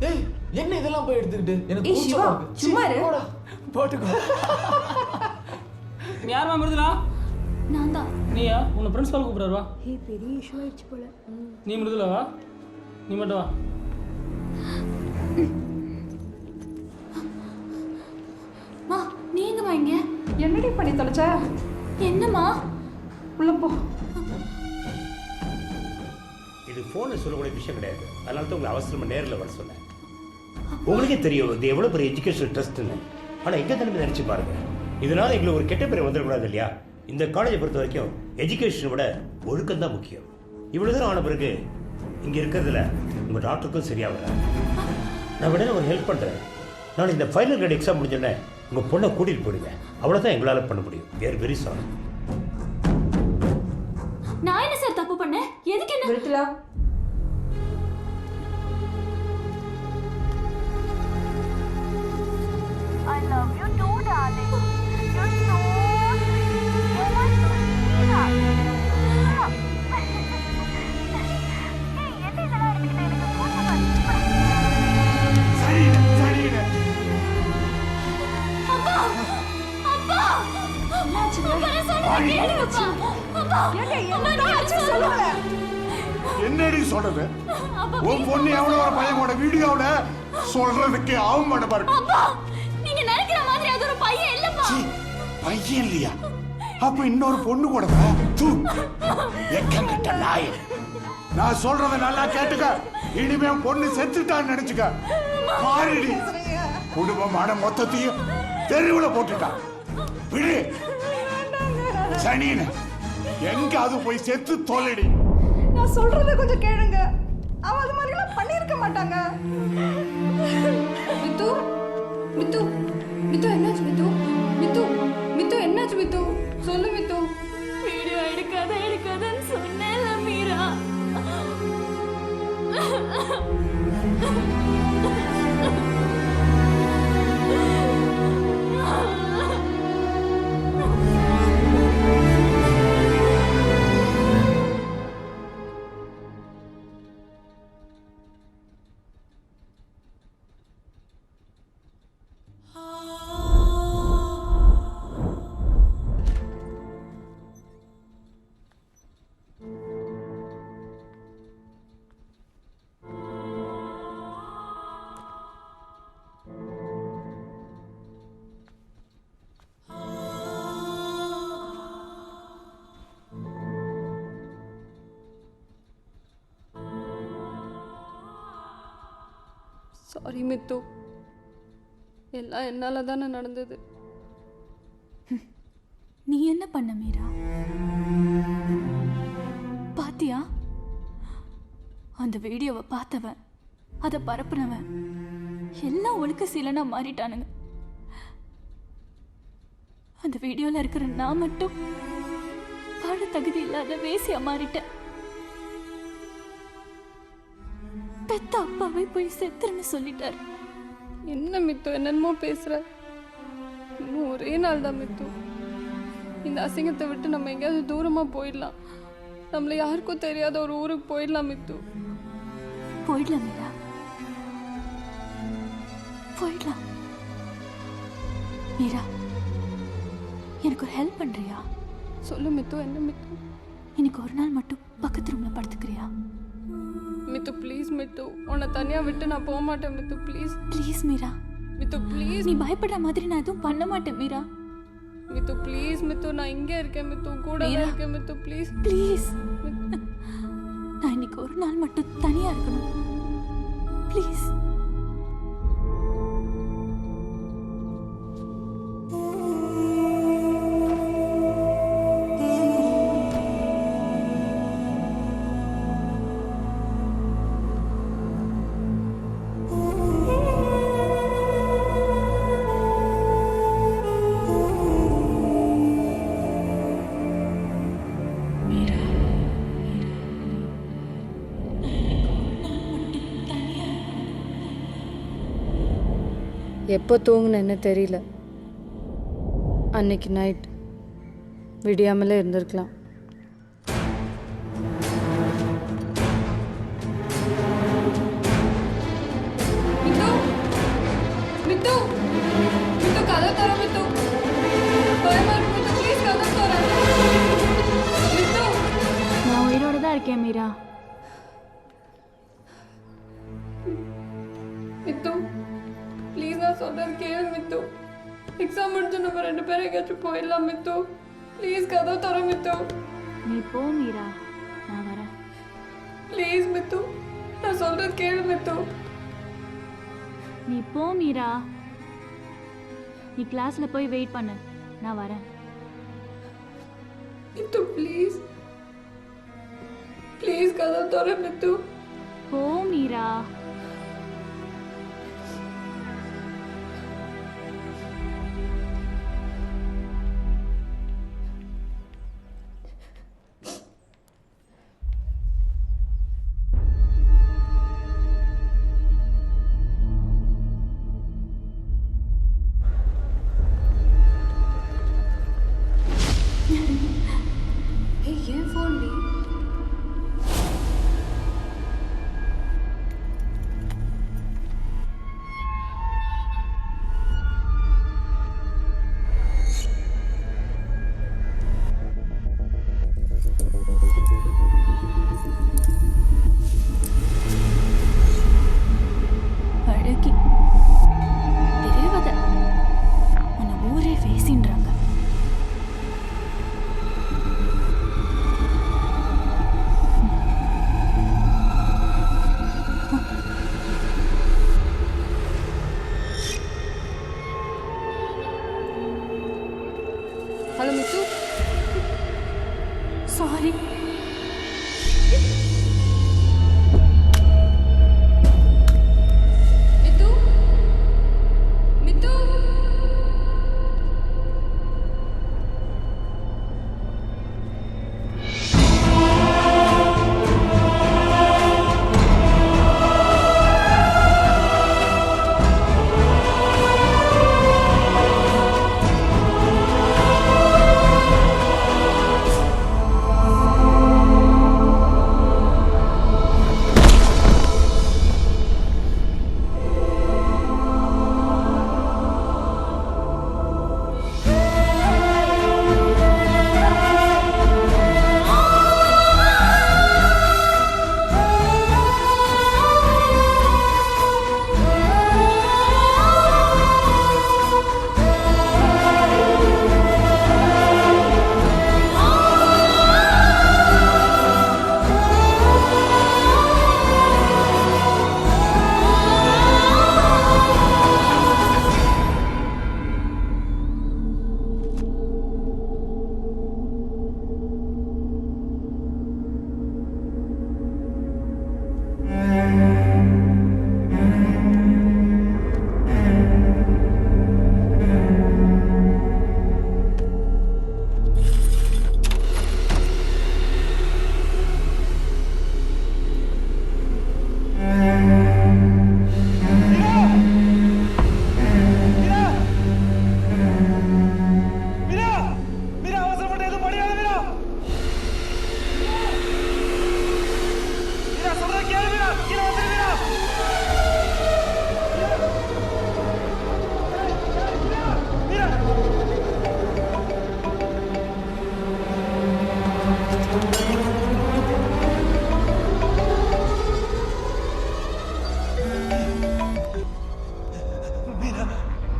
Speaker 21: ஏய் என்ன இதெல்லாம் போய் எடுத்துக்கிட்டு எனக்கு கூச்சமா இருக்கு. சும்மா இரு. போட்டுக்கோ.
Speaker 8: நீ யாரா மருதுலா?
Speaker 14: நான் தான்.
Speaker 8: நீயா? உன்னை பிரின்சிபால் கூப்பிடுறாரு வா.
Speaker 14: பெரிய இஷ்யூ ஆயிடுச்சு போல.
Speaker 8: நீ மருதுலா வா, நீ மட்டும் வா.
Speaker 14: மா நீ எங்க வாங்க?
Speaker 7: என்னடி பண்ணி தொலைச்ச?
Speaker 14: என்னம்மா?
Speaker 7: உள்ள போ.
Speaker 24: இது ஃபோனில் சொல்லக்கூடிய விஷயம் கிடையாது. அதனால தான் உங்களை அவசரமாக நேரில் வர சொன்னேன். உங்களுக்கே தெரியும் இது எவ்வளோ பெரிய எஜுகேஷன் ட்ரஸ்ட்டுன்னு. ஆனால் எங்கே திரும்பி நினச்சி பாருங்க, இதனால் எங்களுக்கு ஒரு கெட்ட பேர் வந்துடக்கூடாது இல்லையா? இந்த காலேஜை பொறுத்த வரைக்கும் எஜுகேஷனை விட ஒழுக்கம் தான் முக்கியம். இவ்வளோ தூரம் ஆன பிறகு இங்கே இருக்கிறதுல உங்கள் டாக்டருக்கும் சரியாக வர நான் விட ஒரு ஹெல்ப் பண்ணுறேன். நான் இந்த ஃபைனல் கிரேட் எக்ஸாம் முடிஞ்சோடனே உங்கள் பொண்ணை கூட்டிகிட்டு போயிடுவேன். அவ்வளோதான் எங்களால் பண்ண முடியும். வேறு வெரி சாரி.
Speaker 14: நான் என்ன சார் தப்பு பண்ண? பண்ண? எதுக்கு என்ன
Speaker 7: விருத்தலா
Speaker 4: I love you too, darling. You're so sweet. You're my sweetheart. ஏய், என்ன இதெல்லாம் எடுத்துக்கிட்டு எனக்கு கூச்சமா இருக்கு. அப்பா! அப்பா!
Speaker 9: என்னடி சொல்றது? உன் பொண்ணு எவ்வளவு ஒரு பையனோட வீடியோட சொல்றதுக்கு அவமானமா இருக்கு.
Speaker 14: நீங்க நினைக்கிற மாதிரி அது ஒரு பையன் இல்லப்பா.
Speaker 9: பையன் இல்லையா? அப்ப இன்னொரு பொண்ணு கூட எக்கங்கிட்ட நாய். நான் சொல்றத நல்லா கேட்டுக்க. இனிமே பொண்ணு செத்துட்டான்னு நினைச்சுக்க. மாறிடி. குடும்பமான மொத்தத்தையும் தெருவுல போட்டுட்டான். விடு. சனியன எங்க அது போய் செத்து தொலைடி.
Speaker 7: நான் சொல்றத கொஞ்சம் கேளுங்க. அவ அது மாதிரி எல்லாம் பண்ணிருக்க மாட்டாங்க.
Speaker 6: மித்து மித்து மித்து என்னாச்சு மித்து? மித்து மித்து என்னாச்சு மித்து? சொல்லு மித்து.
Speaker 14: வீடியோ எடுக்காதன்னு சொன்னேன்ல மீரா.
Speaker 6: சாரி மித்து, எல்லாம் என்னால தானே நடந்தது.
Speaker 14: நீ என்ன பண்ண மீரா? பாத்தியா? அந்த வீடியோவை பார்த்தவன், அதை பரப்புனவன் எல்லாம் ஒழுக்க சீலனா மாறிட்டானுங்க. அந்த வீடியோல இருக்கிற நான் மட்டும் பாட தகுதி இல்லாத வேசியா மாறிட்டேன். பெத்த அப்பாவை போய் செத்துருன்னு சொல்லிட்டாரு.
Speaker 6: என்ன மித்து என்னென்னமோ பேசுற? இன்னும் ஒரே நாள் தான் மித்து. இந்த அசிங்கத்தை விட்டு நம்ம எங்கேயாவது தூரமா போயிடலாம். நம்மள யாருக்கும் தெரியாத ஒரு ஊருக்கு போயிடலாம் மித்து.
Speaker 14: போயிடலாம் மீரா, போயிடலாம். மீரா, எனக்கு ஒரு ஹெல்ப் பண்றியா?
Speaker 6: சொல்லு மித்து. என்ன மித்து?
Speaker 14: இன்னைக்கு ஒரு நாள் மட்டும் பக்கத்து ரூம்ல படுத்துக்கிறியா?
Speaker 6: மித்து ப்ளீஸ் மித்து, உன்னை தனியா விட்டு நான் போக மாட்டேன் Mithu. Please
Speaker 14: please Meera.
Speaker 6: Mithu please.
Speaker 14: நீ பயப்படுற மாதிரி நான் எதுவும் பண்ண மாட்டேன் மீரா.
Speaker 6: மித்து ப்ளீஸ் மித்து, நான் இங்கே இருக்கேன் மித்து, கூட இருக்கேன் மித்து. Please
Speaker 14: please. நான் இன்னைக்கு ஒரு நாள் மட்டும் தனியா இருக்கணும். ப்ளீஸ்.
Speaker 6: எப்போ தூங்குனேன்னு தெரியல. அன்னைக்கு நைட் விடியாமலே இருந்திருக்கலாம். மித்து, மித்து கதை தர மித்து. பயமா இருக்கு மித்து, ப்ளீஸ் கதை தர. மித்து,
Speaker 14: நான் உயிரோட தான் இருக்கேன் மீரா.
Speaker 6: மித்து ப்ளீஸ், நான் சொல்றது கேளு மித்து. எக்ஸாம் முடிஞ்சு நம்ம 2 பேரும் எங்கேயாச்சும் போயிடலாம் மித்து. ப்ளீஸ் கதை தர மித்து.
Speaker 14: நீ போ மீரா, நான் வரேன்.
Speaker 6: ப்ளீஸ் மித்து, நான் சொல்றது கேளு மித்து.
Speaker 14: நீ போ மீரா. நீ கிளாஸ்ல போய் வெயிட் பண்ணு, நான் வரேன்.
Speaker 6: மித்து ப்ளீஸ், ப்ளீஸ் கதை தர மித்து.
Speaker 14: போ மீரா.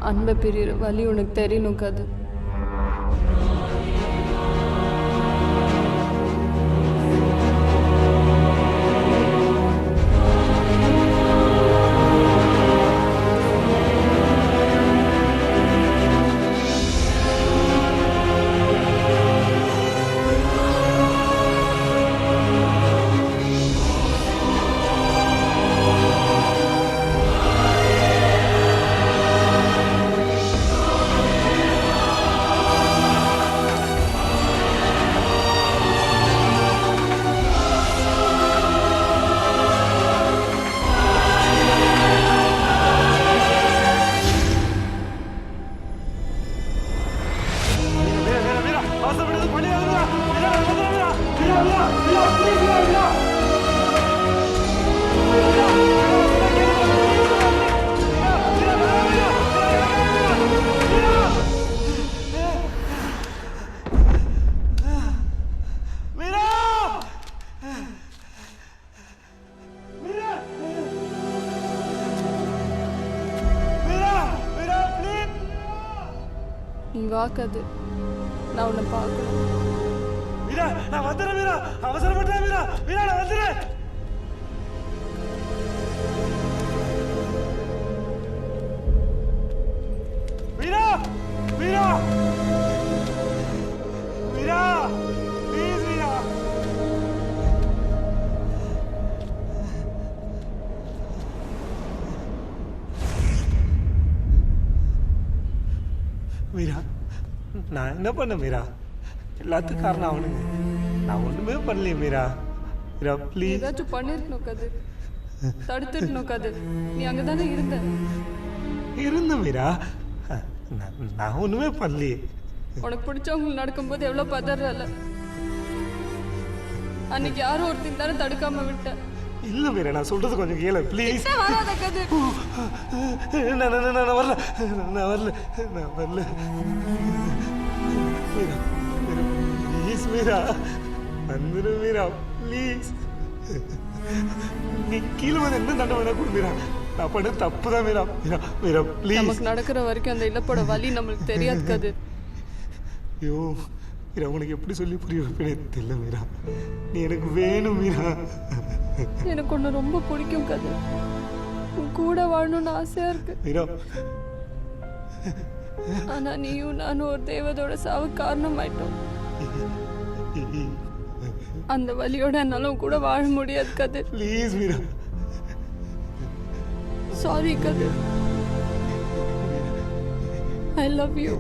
Speaker 6: அன்பை பிரிகிற வலி உனக்கு தெரியணும் கது. நீ வாக்காது, நான் உன்னை பார்க்கணும்.
Speaker 18: வீரா, நான் வந்துடுறேன் வீரா, அவசரப்பட்டேன் வீரா, வீரா நான் வந்துடுறேன். வீரா, வீரா, வீரா, ப்ளீஸ் வீரா. வீரா, நான் என்ன பண்ண மீரா? எல்லாத்துக்கும் காரணம் அவனுங்க. நான் ஒண்ணுமே பண்ணலையே மீரா. மீரா ப்ளீஸ்.
Speaker 6: ஏதாச்சும் பண்ணிருக்கணும் கது, தடுத்துருக்கணும் கது. நீ அங்கதானே இருந்த.
Speaker 18: இருந்த மீரா, நான் ஒண்ணுமே பண்ணலையே.
Speaker 6: உனக்கு பிடிச்சவங்க நடக்கும்போது எவ்வளவு பதறல. அன்னைக்கு யாரும் ஒருத்தன் தானே தடுக்காம விட்ட.
Speaker 18: இல்ல மீரா, நான் சொல்றது கொஞ்சம் கேளு ப்ளீஸ்.
Speaker 6: வராத கது.
Speaker 18: நான் வரல, நான் வரல, நான் வரல. மீரா, ப்ளீஸ் மீரா, வந்துரு மீரா ப்ளீஸ். நீ கீழே வந்து என்ன தண்டை வேணா கொடு மீரா. நான் பண்ண தப்பு தான் மீரா. மீரா, மீரா ப்ளீஸ்.
Speaker 6: நமக்கு நடக்கிற வரைக்கும் அந்த இழப்போட வலி நம்மளுக்கு தெரியாது கது.
Speaker 18: ஐயோ மீரா, உனக்கு எப்படி சொல்லி புரிய வைப்பேனே தெரியல மீரா. நீ எனக்கு வேணும் மீரா.
Speaker 6: எனக்கு ஒன்று ரொம்ப பிடிக்கும் கது. உன் கூட வாழணும்னு ஆசையா இருக்கு
Speaker 18: மீரா.
Speaker 6: ஆனா நீயும் நானும் ஒரு தேவதோட சாவு காரணம் ஆயிட்டோம். அந்த வலியோட என்னாலும் கூட வாழ முடியாது கது.
Speaker 18: ப்ளீஸ் மீரா.
Speaker 6: சாரி கது. I love you.